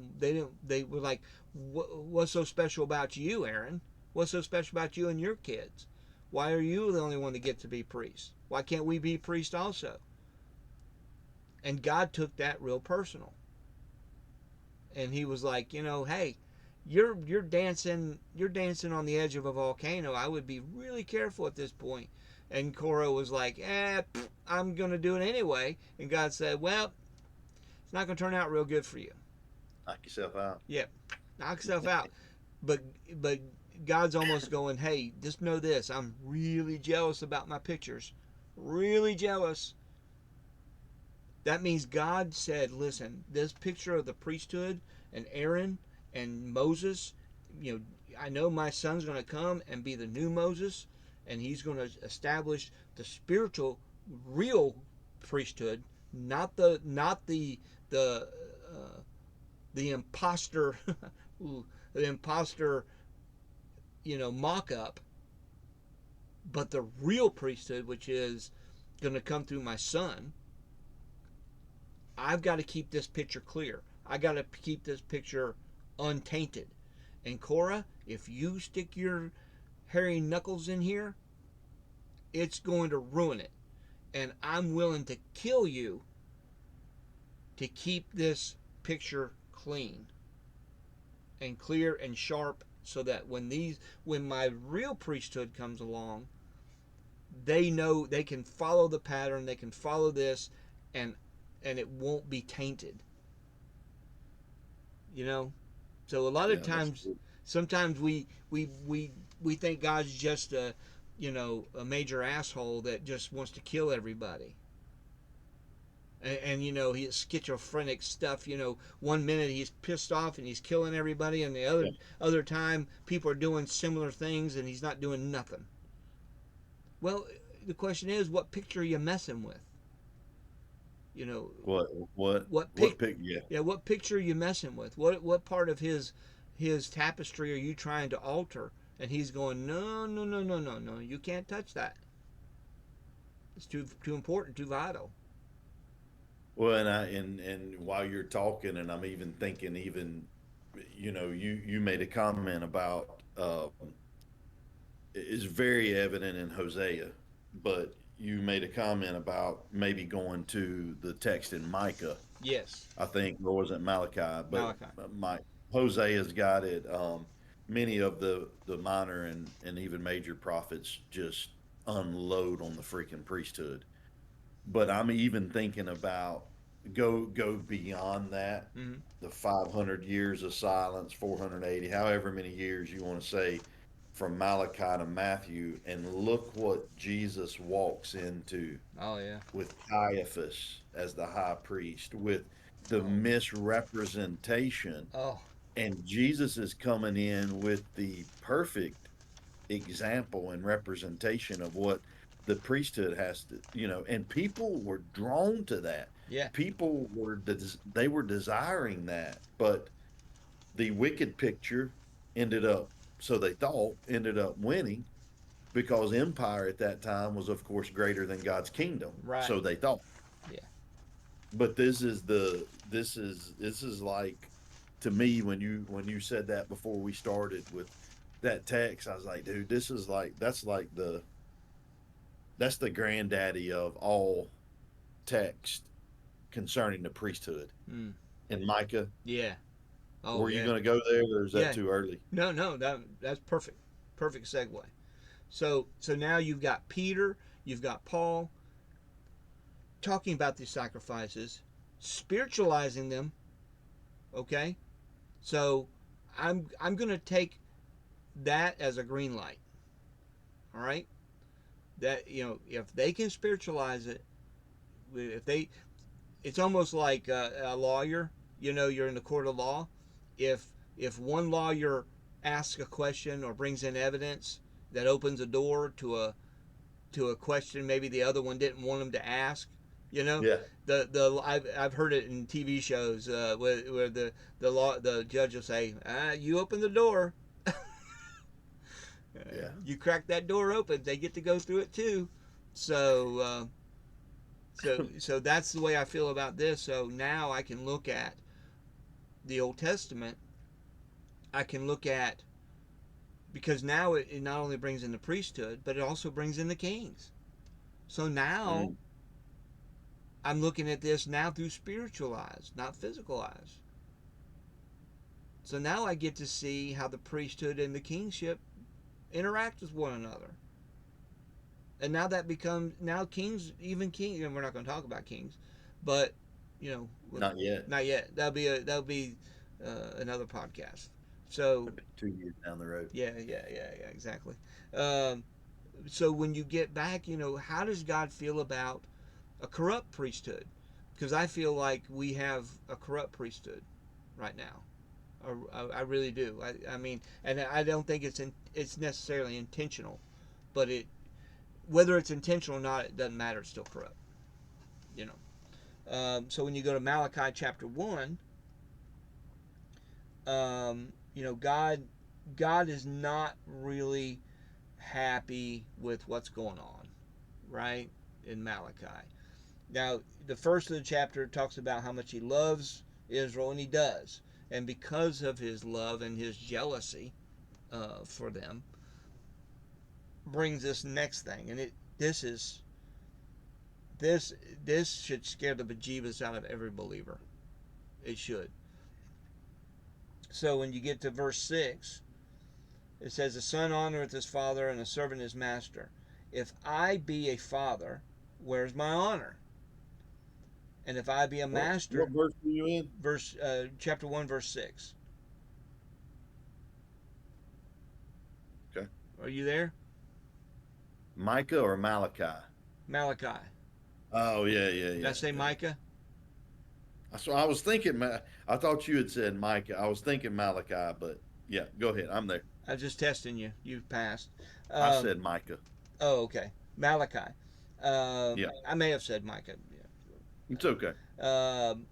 S1: were like, what's so special about you, Aaron? What's so special about you and your kids? Why are you the only one that get to be priest? Why can't we be priest also? And God took that real personal. And he was like, hey, you're dancing on the edge of a volcano. I would be really careful at this point. And Korah was like, I'm gonna do it anyway. And God said, well, it's not gonna turn out real good for you.
S2: Knock yourself out.
S1: Yep, knock yourself out. But but God's almost going, hey, just know this: I'm really jealous about my pictures, really jealous. That means God said, listen, this picture of the priesthood and Aaron and Moses, I know my son's going to come and be the new Moses, and he's going to establish the spiritual, real priesthood, not the imposter, the imposter, mock up, but the real priesthood, which is going to come through my son. I've got to keep this picture clear. I got to keep this picture untainted. And Korah, if you stick your hairy knuckles in here, it's going to ruin it. And I'm willing to kill you to keep this picture clean and clear and sharp, so that when my real priesthood comes along, they know they can follow the pattern, they can follow this, and it won't be tainted. So a lot of times, sometimes we think God's just a major asshole that just wants to kill everybody. And he's schizophrenic stuff. 1 minute he's pissed off and he's killing everybody, and the other time people are doing similar things and he's not doing nothing. Well, the question is, what picture are you messing with?
S2: What picture?
S1: Yeah, what picture are you messing with? What part of his tapestry are you trying to alter? And he's going, no, no, no, no, no, no, you can't touch that. It's too important, too vital.
S2: Well, and while you're talking, and I'm even thinking, you made a comment about it's very evident in Hosea, but you made a comment about maybe going to the text in Micah.
S1: Yes.
S2: I think, or was it Malachi? But
S1: Malachi.
S2: my Hosea's got it. Many of the minor and even major prophets just unload on the freaking priesthood. But I'm even thinking about go beyond that.
S1: Mm-hmm.
S2: The 500 years of silence, 480, however many years you want to say, from Malachi to Matthew, and look what Jesus walks into.
S1: Oh yeah.
S2: With Caiaphas as the high priest, with the misrepresentation,
S1: Oh.
S2: and Jesus is coming in with the perfect example and representation of what the priesthood has to, and people were drawn to that.
S1: Yeah.
S2: People were desiring that, but the wicked picture ended up, so they thought, ended up winning, because empire at that time was, of course, greater than God's kingdom.
S1: Right.
S2: So they thought.
S1: Yeah.
S2: But this is like, to me, when you said that before we started with that text, I was like, dude, that's the granddaddy of all text concerning the priesthood. In Micah.
S1: Yeah. Oh,
S2: Were you going to go there, or is that too early?
S1: No, that's perfect. Perfect segue. So now you've got Peter, you've got Paul talking about these sacrifices, spiritualizing them. Okay? So I'm going to take that as a green light. All right, that if they can spiritualize it, if they, it's almost like a lawyer. You're in the court of law. If one lawyer asks a question or brings in evidence that opens a door to a question maybe the other one didn't want him to ask.
S2: Yeah.
S1: I've heard it in TV shows where the judge will say, "You open the door,
S2: Yeah.
S1: you crack that door open, they get to go through it too." So so that's the way I feel about this. So now I can look at the Old Testament. I can look at, because now it not only brings in the priesthood, but it also brings in the kings. So now
S2: Mm.
S1: I'm looking at this now through spiritual eyes, not physical eyes. So now I get to see how the priesthood and the kingship interact with one another. And now that becomes, now kings, even kings, and we're not going to talk about kings, but
S2: Not yet.
S1: not yet. That'll be another podcast. So
S2: Maybe 2 years down the road.
S1: yeah, exactly. Um, so when you get back, how does God feel about a corrupt priesthood? Because I feel like we have a corrupt priesthood right now. I really do. I mean, and I don't think it's necessarily intentional, but whether it's intentional or not, it doesn't matter. It's still corrupt. You So when you go to Malachi chapter 1, God is not really happy with what's going on, right? In Malachi. Now, the first of the chapter talks about how much he loves Israel, and he does. And because of his love and his jealousy for them, brings this next thing, and this is this this should scare the bejeebus out of every believer. It should. So when you get to verse 6, it says, "The son honoreth his father, and the servant his master. If I be a father, where's my honor? And if I be a
S2: What
S1: master,"
S2: verse are you in?
S1: chapter 1, verse 6.
S2: Okay.
S1: Are you there?
S2: Micah or Malachi?
S1: Malachi.
S2: Oh yeah,
S1: Did I say
S2: yeah.
S1: Micah?
S2: So I was thinking. I thought you had said Micah. I was thinking Malachi, but yeah, go ahead. I'm there.
S1: I was just testing you. You've passed.
S2: I
S1: Um,
S2: said Micah.
S1: oh, okay. Malachi.
S2: Yeah,
S1: I may have said Micah.
S2: it's okay.
S1: Um,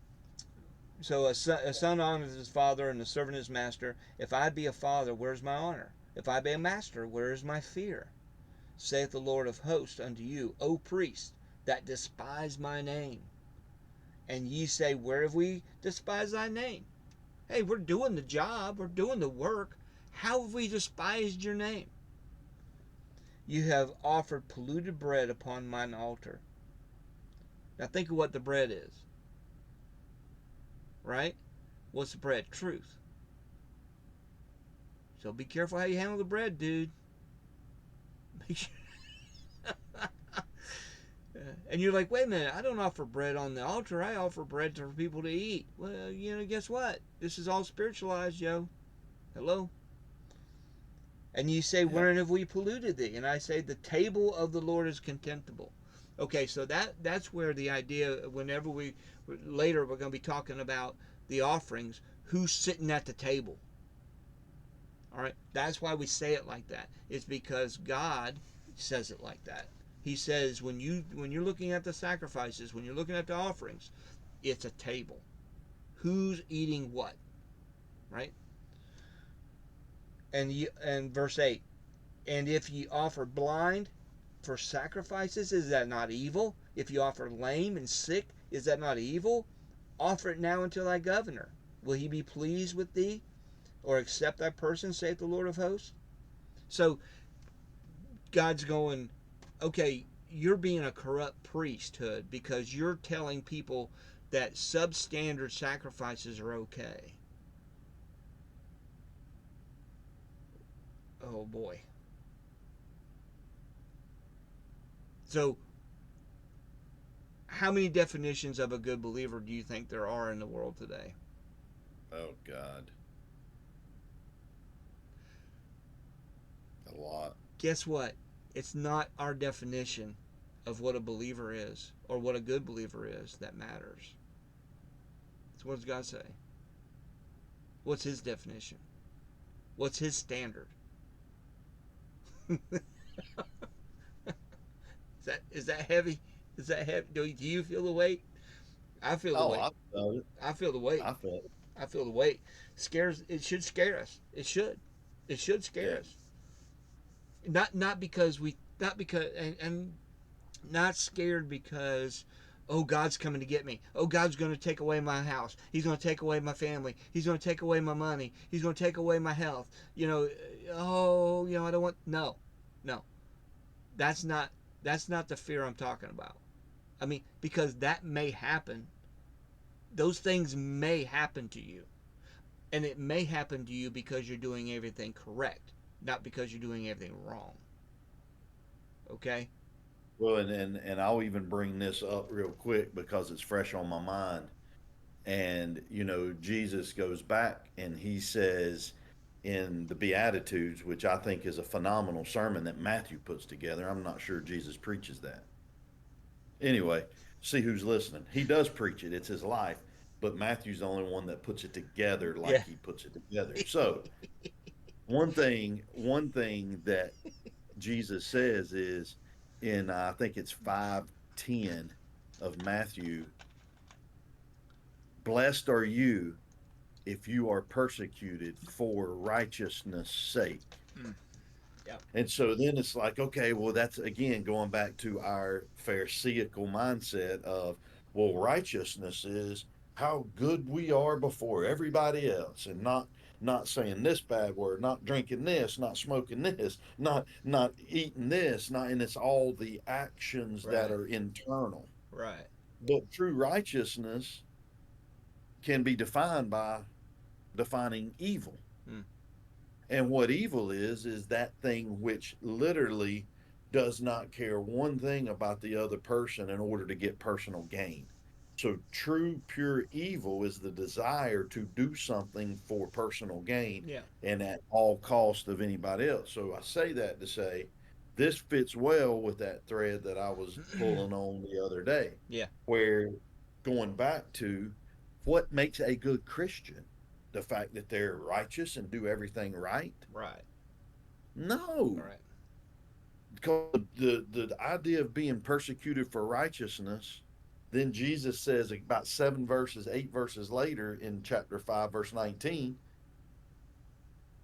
S1: so a son honors his father, and a servant his master. If I be a father, where's my honor? If I be a master, where is my fear? Saith the Lord of hosts unto you, O priests, that despise my name. And ye say, where have we despised thy name? Hey, we're doing the job, we're doing the work. How have we despised your name? You have offered polluted bread upon mine altar. Now think of what the bread is, right? What's the bread? Truth. So be careful how you handle the bread, dude. And you're like, wait a minute, I don't offer bread on the altar. I offer bread for people to eat. Well, guess what? This is all spiritualized, yo. Hello? And you say,
S2: Yeah.
S1: wherein have we polluted thee? And I say, the table of the Lord is contemptible. Okay, so that's where the idea, whenever later we're going to be talking about the offerings, who's sitting at the table. All right, that's why we say it like that. It's because God says it like that. He says when you're looking at the sacrifices, when you're looking at the offerings, it's a table. Who's eating what, right? And verse 8, and if ye offer blind for sacrifices, is that not evil? If you offer lame and sick, is that not evil? Offer it now unto thy governor. Will he be pleased with thee, or accept thy person, saith the Lord of hosts? So God's going, okay, you're being a corrupt priesthood because you're telling people that substandard sacrifices are okay. Oh boy. So, how many definitions of a good believer do you think there are in the world today?
S2: Oh God. a lot.
S1: Guess what? It's not our definition of what a believer is or what a good believer is that matters. So what does God say? What's his definition? What's his standard? Is that heavy? Is that heavy? Do you feel the weight? I feel the
S2: Oh,
S1: weight.
S2: I felt it.
S1: I feel the weight.
S2: I felt it.
S1: I feel the weight. Scares. It should scare us. It should. It should scare
S2: Yeah.
S1: us. Not because we. Not because and not scared because, oh, God's coming to get me. Oh, God's going to take away my house. He's going to take away my family. He's going to take away my money. He's going to take away my health. Oh, I don't want. No, no. That's not. That's not the fear I'm talking about. I mean, because that may happen. Those things may happen to you. And it may happen to you because you're doing everything correct, not because you're doing everything wrong. Okay?
S2: Well, and I'll even bring this up real quick because it's fresh on my mind. And Jesus goes back and he says in the Beatitudes, which I think is a phenomenal sermon that Matthew puts together. I'm not sure Jesus preaches that. Anyway, see who's listening. He does preach it. It's his life, but Matthew's the only one that puts it together like
S1: Yeah.
S2: he puts it together. So, one thing that Jesus says is in I think it's 5:10 of Matthew, blessed are you if you are persecuted for righteousness' sake.
S1: Mm. Yeah.
S2: And so then it's like, okay, well, that's again going back to our Pharisaical mindset of, well, righteousness is how good we are before everybody else, and not saying this bad word, not drinking this, not smoking this, not eating this, not, and it's all the actions that
S1: Right.
S2: are internal.
S1: Right.
S2: But true righteousness can be defined by defining evil.
S1: Mm.
S2: And what evil is that thing which literally does not care one thing about the other person in order to get personal gain. So, true, pure evil is the desire to do something for personal gain
S1: Yeah.
S2: and at all cost of anybody else. So, I say that to say this fits well with that thread that I was pulling on the other day,
S1: Yeah.
S2: where going back to what makes a good Christian, the fact that they're righteous and do everything right?
S1: Right.
S2: No,
S1: Right.
S2: because the idea of being persecuted for righteousness, then Jesus says about 8 verses later in chapter 5, verse 19,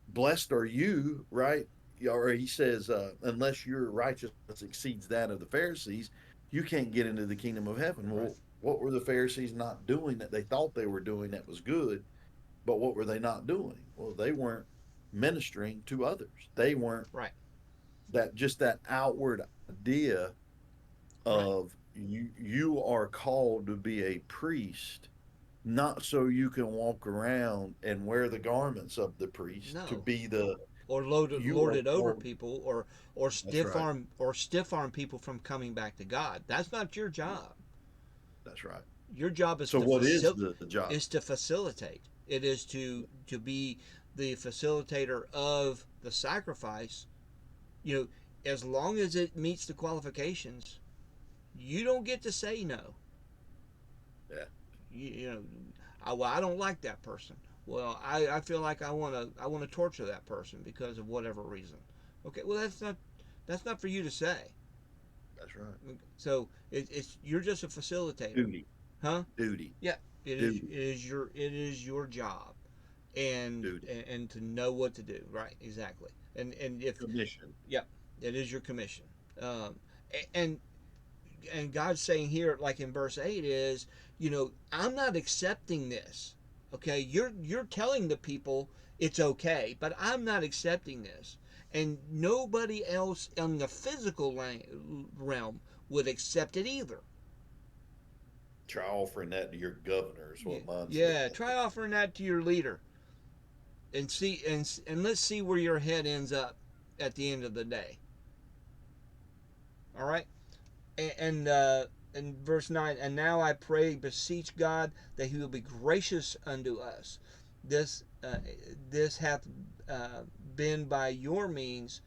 S2: blessed are you, right? Or he says, unless your righteousness exceeds that of the Pharisees, you can't get into the kingdom of heaven.
S1: Right.
S2: Well, what were the Pharisees not doing that they thought they were doing that was good? But what were they not doing? Well, they weren't ministering to others. They weren't
S1: Right.
S2: that outward idea
S1: Right.
S2: of you are called to be a priest, not so you can walk around and wear the garments of the priest to
S1: No.
S2: be the
S1: Or
S2: you
S1: lord
S2: are
S1: it over
S2: called.
S1: people, or
S2: That's
S1: stiff
S2: right.
S1: arm people from coming back to God. That's not your job.
S2: That's right.
S1: Your job
S2: So what is the job?
S1: is to facilitate. It is to be the facilitator of the sacrifice. You know, as long as it meets the qualifications, you don't get to say no.
S2: Yeah.
S1: You know, I don't like that person. Well, I feel like I want to torture that person because of whatever reason. Okay, well that's not for you to say.
S2: That's right.
S1: So it's you're just a facilitator,
S2: Duty.
S1: huh?
S2: Duty.
S1: Yeah, it is.
S2: Duty.
S1: It is your job, and
S2: Duty.
S1: and to know what to do. Right, exactly. And if
S2: Commission.
S1: yeah, it is your commission. Um, and and God's saying here, like in verse 8, is I'm not accepting this. Okay, you're telling the people it's okay, but I'm not accepting this, and nobody else in the physical realm would accept it either.
S2: Try offering that to your governor is what mine said.
S1: Yeah, try offering that to your leader and see and let's see where your head ends up at the end of the day. All right, and verse 9, and now I pray, beseech God that He will be gracious unto us. This hath been by your means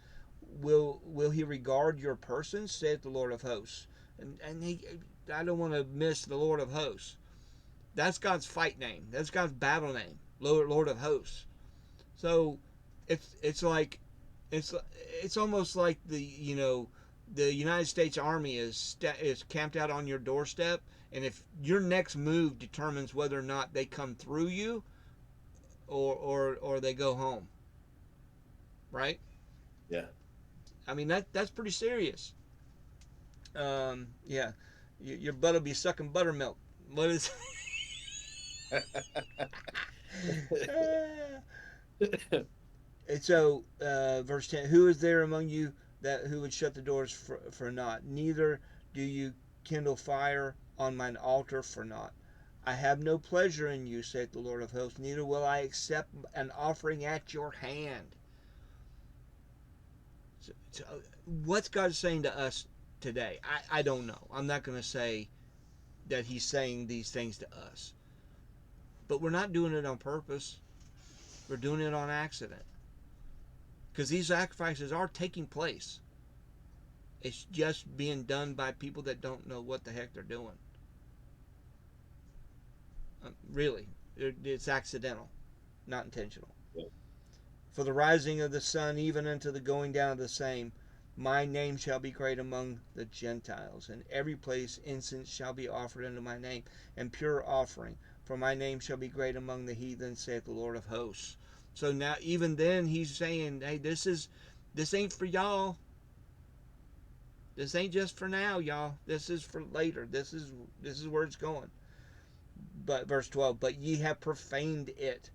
S1: will he regard your person, saith the Lord of hosts. And he, I don't want to miss the Lord of hosts. That's God's fight name. That's God's battle name. Lord of hosts. So it's like it's almost like the United States Army is camped out on your doorstep, and if your next move determines whether or not they come through you or they go home, right?
S2: Yeah.
S1: I mean that's pretty serious. Yeah, your butt will be sucking buttermilk. What is? And so, verse 10, who is there among you that who would shut the doors for naught? Neither do you kindle fire on mine altar for naught. I have no pleasure in you, saith the Lord of hosts, neither will I accept an offering at your hand. So what's God saying to us today? I don't know. I'm not going to say that he's saying these things to us. But we're not doing it on purpose. We're doing it on accident. Because these sacrifices are taking place. It's just being done by people that don't know what the heck they're doing. Really, it's accidental, not intentional.
S2: Yeah.
S1: For the rising of the sun, even unto the going down of the same, my name shall be great among the Gentiles. In every place incense shall be offered unto my name, and pure offering. For my name shall be great among the heathen, saith the Lord of hosts. So now, even then, he's saying, hey, this ain't for y'all. This ain't just for now, y'all. This is for later. This is where it's going. But verse 12, but ye have profaned it,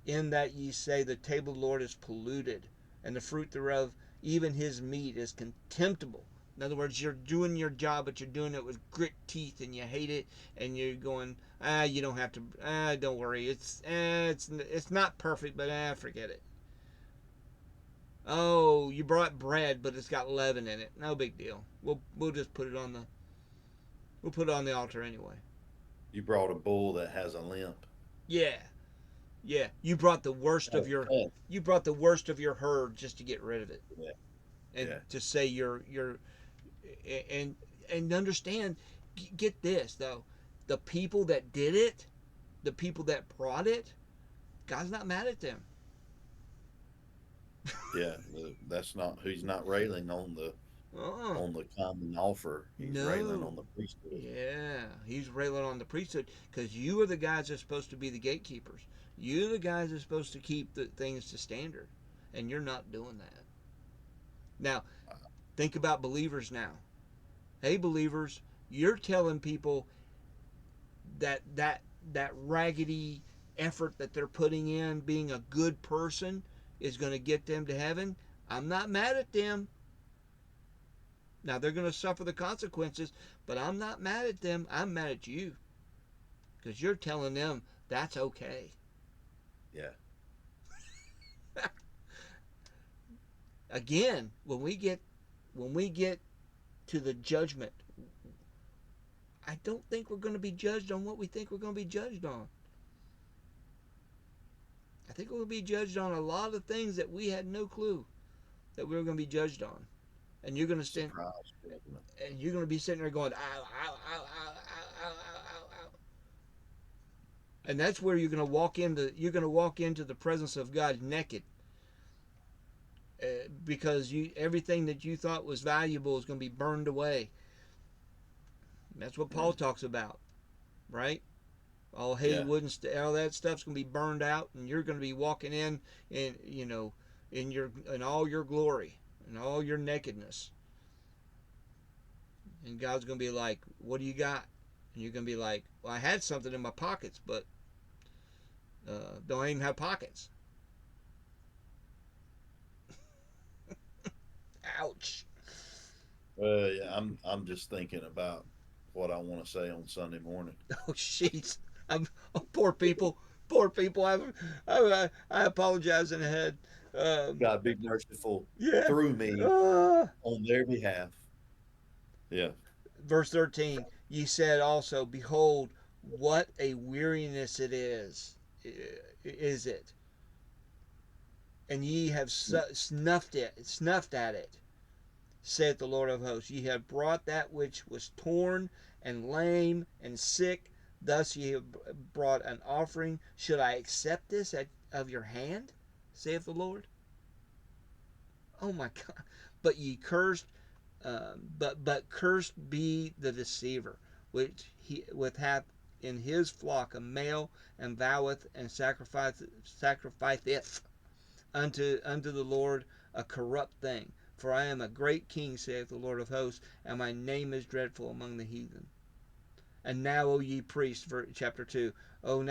S1: in that ye say the table of the Lord is polluted, and the fruit thereof, even his meat, is contemptible. In other words, you're doing your job, but you're doing it with grit teeth, and you hate it, and you're going, you don't have to, don't worry, it's not perfect, but forget it. Oh, you brought bread, but it's got leaven in it. No big deal. We'll just put it on the altar anyway.
S2: You brought a bull that has a limp.
S1: Yeah, yeah.
S2: Oh, oh,
S1: You brought the worst of your herd just to get rid of it,
S2: yeah,
S1: and
S2: yeah,
S1: to say you're and understand. Get this though, the people that did it, the people that brought it, God's not mad at them.
S2: yeah. That's not. He's not railing
S1: Uh-uh.
S2: on the common offer. He's railing
S1: No.
S2: on the priesthood.
S1: Yeah, he's railing on the priesthood because you are the guys that's supposed to be the gatekeepers. You're the guys that's supposed to keep the things to standard, and you're not doing that. Now, think about believers now. Hey, believers, you're telling people that raggedy effort that they're putting in, being a good person, is going to get them to heaven. I'm not mad at them. Now they're going to suffer the consequences, but I'm not mad at them. I'm mad at you because you're telling them that's okay.
S2: Yeah,
S1: Again, when we get to the judgment, I don't think we're going to be judged on what we think we're going to be judged on. I think we'll be judged on a lot of things that we had no clue that we were going to be judged on. And you're going to stand,
S2: surprise judgment.
S1: and you're going to be sitting there going, ow, ow, ow, ow, ow, ow, ow, ow. And that's where you're going to walk into the presence of God naked, because everything that you thought was valuable is going to be burned away. That's what Paul
S2: Yeah,
S1: talks about, right? All hay,
S2: yeah,
S1: wood, and all that stuff's going to be burned out, and you're going to be walking in in all your glory and all your nakedness. And God's going to be like, "What do you got?" And you're going to be like, "Well, I had something in my pockets, but don't even have pockets." Ouch.
S2: yeah. I'm just thinking about what I want to say on Sunday morning.
S1: Oh, jeez. Poor people. Poor people. I apologize in ahead. Um,
S2: God be merciful
S1: yeah.
S2: through me
S1: Uh,
S2: on their behalf. Yeah,
S1: Verse 13, ye said also, behold, what a weariness it is it? and ye have snuffed at it, saith the Lord of hosts. Ye have brought that which was torn and lame and sick. Thus ye have brought an offering. Should I accept this of your hand, saith the Lord? Oh my God! But ye cursed, but cursed be the deceiver, which he with hath in his flock a male, and voweth and sacrificeth unto the Lord a corrupt thing. For I am a great king, saith the Lord of hosts, and my name is dreadful among the heathen. And now, O ye priests, chapter 2, and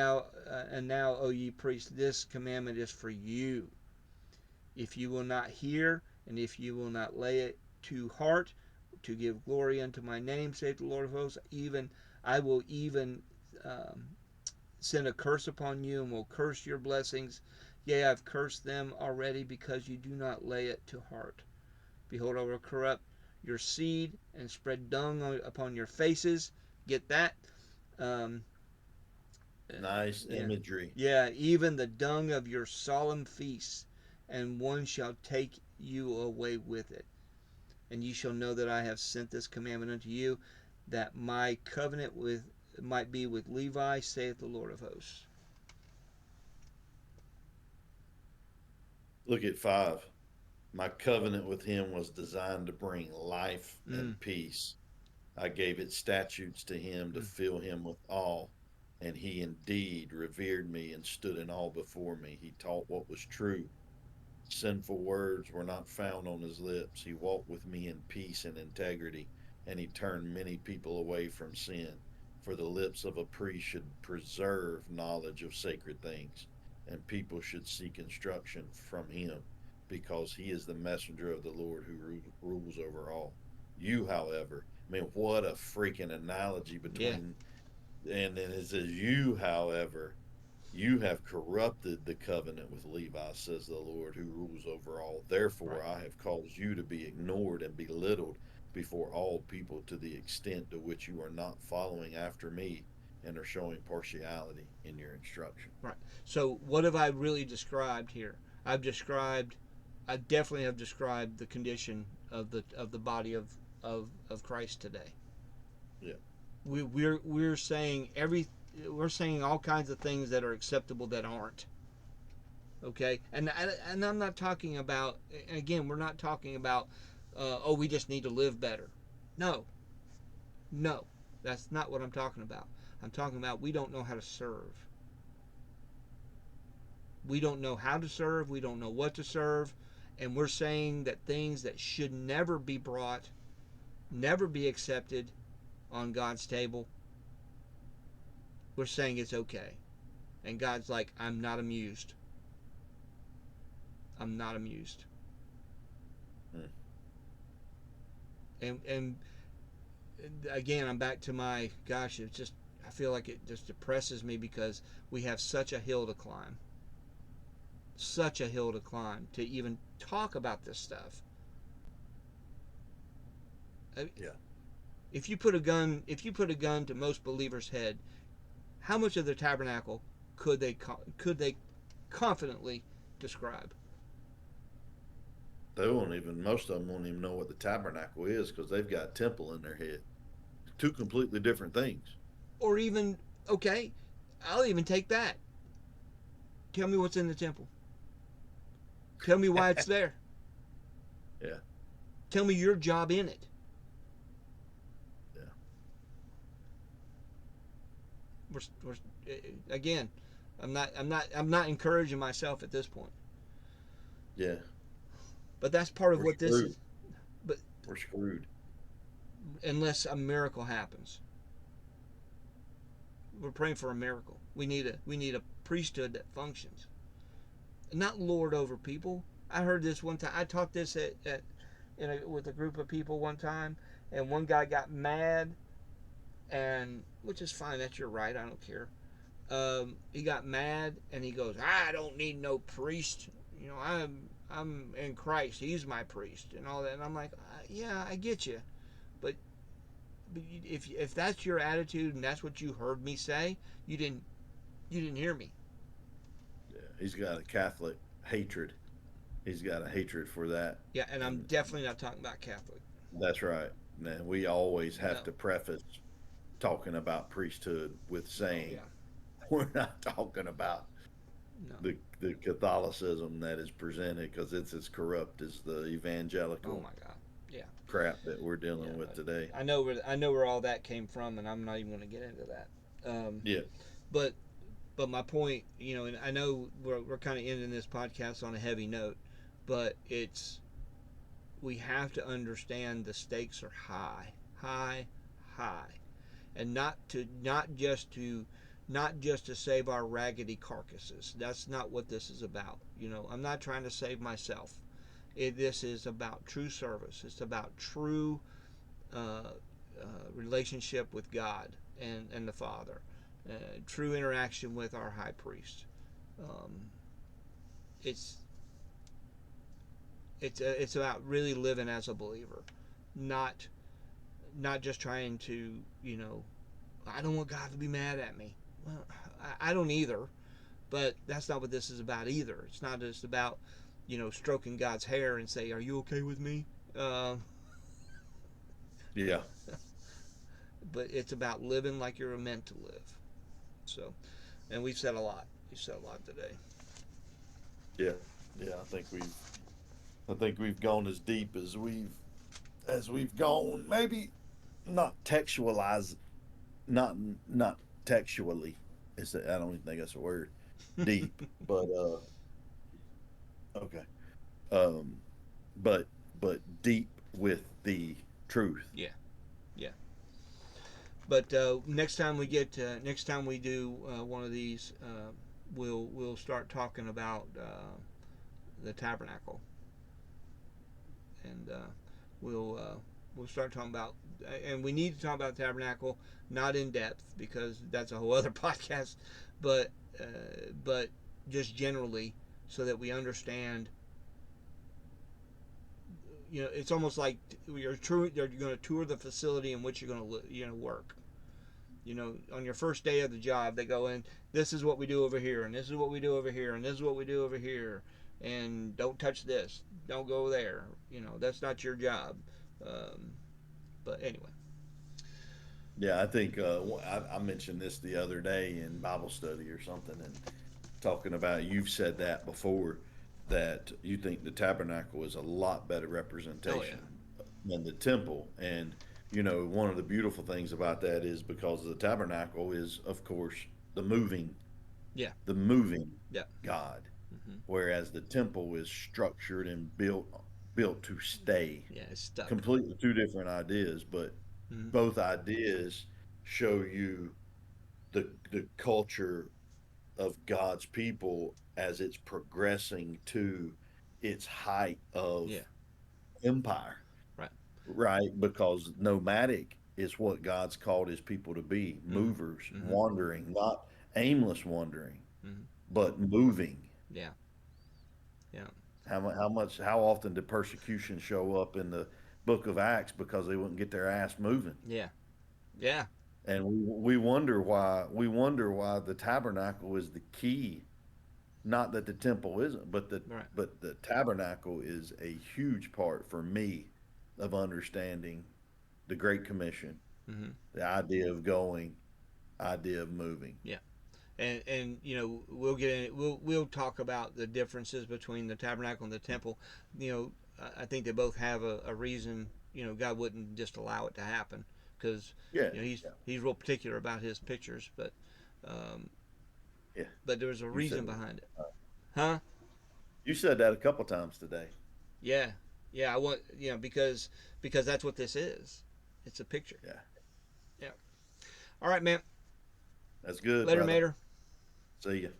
S1: now, O ye priests, this commandment is for you. If you will not hear, and if you will not lay it to heart, to give glory unto my name, saith the Lord of hosts, I will even send a curse upon you, and will curse your blessings. Yea, I've cursed them already, because you do not lay it to heart. Behold, I will corrupt your seed, and spread dung upon your faces. Get that? Um,
S2: Nice
S1: yeah,
S2: imagery.
S1: yeah. Even the dung of your solemn feasts, and one shall take you away with it. And ye shall know that I have sent this commandment unto you, that my covenant might be with Levi, saith the Lord of hosts.
S2: Look at 5. My covenant with him was designed to bring life
S1: Mm,
S2: and peace. I gave it statutes to him to
S1: mm,
S2: fill him with awe, and he indeed revered me and stood in awe before me. He taught what was true. Sinful words were not found on his lips. He walked with me in peace and integrity, and he turned many people away from sin. For the lips of a priest should preserve knowledge of sacred things, and people should seek instruction from him, because he is the messenger of the Lord who rules over all. You, however, I mean, what a freaking analogy
S1: yeah,
S2: between, and then it says, you, however, you have corrupted the covenant with Levi, says the Lord who rules over all. Therefore,
S1: right,
S2: I have caused you to be ignored and belittled before all people to the extent to which you are not following after me and are showing partiality in your instruction.
S1: right. So what have I really described here? I've described, I definitely have described the condition of the body of Christ today.
S2: Yeah.
S1: We're saying we're saying all kinds of things that are acceptable that aren't. Okay, and I'm not talking about, again, we're not talking about oh, we just need to live better. No, no, that's not what I'm talking about. I'm talking about we don't know how to serve. We don't know how to serve. We don't know what to serve, and we're saying that things that should never be brought, never be accepted on God's table, we're saying it's okay. And God's like, I'm not amused. I'm not amused.
S2: Hmm.
S1: And again, I'm back to my gosh. It's just, I feel like it just depresses me because we have such a hill to climb, such a hill to climb to even talk about this stuff.
S2: Yeah.
S1: If you put a gun to most believers' head, how much of the tabernacle could they confidently describe?
S2: They won't even, most of them won't even know what the tabernacle is because they've got temple in their head. Two completely different things.
S1: Or even, okay, I'll even take that. Tell me what's in the temple. Tell me why it's there.
S2: Yeah.
S1: Tell me your job in it.
S2: Yeah.
S1: We're again, I'm not encouraging myself at this point.
S2: Yeah.
S1: But that's part of
S2: We're
S1: what this
S2: screwed.
S1: is. But
S2: We're screwed.
S1: unless a miracle happens, we're praying for a miracle. We need a priesthood that functions, not lord over people. I heard this one time. I taught this with a group of people one time, and one guy got mad, and which is fine. That's your right. I don't care. He got mad and he goes, I don't need no priest. I'm in Christ. He's my priest and all that. And I'm like, yeah, I get you, but if that's your attitude and that's what you heard me say, you didn't hear me.
S2: Yeah. He's got a Catholic hatred. He's got a hatred for that,
S1: Yeah, and I'm
S2: and
S1: definitely not talking about Catholic.
S2: that's right. And we always have
S1: No.
S2: to preface talking about priesthood with
S1: Oh
S2: saying
S1: yeah.
S2: we're not talking about
S1: No.
S2: the Catholicism that is presented because it's as corrupt as the
S1: Oh
S2: evangelical
S1: my God. Yeah.
S2: crap that we're
S1: Yeah.
S2: dealing with today.
S1: I know where all that came from, and I'm not even going to get into that. Um,
S2: Yeah,
S1: but but my point, and I know we're kind of ending this podcast on a heavy note, but it's we have to understand the stakes are high, high, high, and not just to save our raggedy carcasses. That's not what this is about. I'm not trying to save myself. This is about true service. It's about true uh, relationship with God and the Father, true interaction with our high priest. Um, it's it's about really living as a believer, not not just trying to I don't want God to be mad at me. Well, I don't either, but that's not what this is about either. It's not just about stroking God's hair and say, "Are you okay with me?"
S2: yeah,
S1: But it's about living like you're meant to live. So, and we've said a lot. We've said a lot today.
S2: yeah, yeah. I think we've gone as deep as we've gone. Maybe not textualize, not not textually. I don't even think that's a word. Deep, but okay. Um, but deep with the truth.
S1: Yeah, yeah. But next time we do one of these, we'll start talking about the tabernacle, and we'll start talking about, and we need to talk about the tabernacle, not in depth because that's a whole other podcast, but uh, but just generally so that we understand. It's almost like you're going to tour the facility in which you're going to work. On your first day of the job, they go in. This is what we do over here, and this is what we do over here, and this is what we do over here, and don't touch this. Don't go there. That's not your job. Um, but anyway,
S2: Yeah, I think I mentioned this the other day in Bible study or something, and talking about you've said that before that you think the tabernacle is a lot better
S1: oh yeah,
S2: representation than the temple, and one of the beautiful things about that is because the tabernacle is, of course, the moving,
S1: yeah,
S2: the moving
S1: yeah,
S2: God,
S1: hmm
S2: whereas the temple is structured and built to stay.
S1: yeah. It's stuck.
S2: Completely two different ideas, but
S1: Hmm.
S2: both ideas show you the culture of God's people as it's progressing to its height of
S1: Yeah,
S2: empire,
S1: right.
S2: right? Because nomadic is what God's called his people to be,
S1: Hmm.
S2: movers,
S1: Hmm.
S2: wandering, not aimless wandering,
S1: Hmm.
S2: but moving.
S1: Yeah, yeah,
S2: How often did persecution show up in the book of Acts because they wouldn't get their ass moving?
S1: yeah, yeah.
S2: And we wonder why the tabernacle is the key. Not that the temple isn't,
S1: Right.
S2: but the tabernacle is a huge part for me of understanding the Great Commission,
S1: Hmm.
S2: the idea of going, idea of moving.
S1: Yeah. And we'll get in, we'll talk about the differences between the tabernacle and the temple. I think they both have a reason. God wouldn't just allow it to happen because
S2: Yeah, yeah,
S1: he's real particular about his pictures, um,
S2: yeah.
S1: but there's a
S2: You said
S1: reason behind it, huh?
S2: you said that a couple times today.
S1: Yeah, yeah. I want because that's what this is. It's a picture.
S2: Yeah,
S1: Yeah. All right, man.
S2: that's good,
S1: Later,
S2: brother.
S1: Mater.
S2: See you.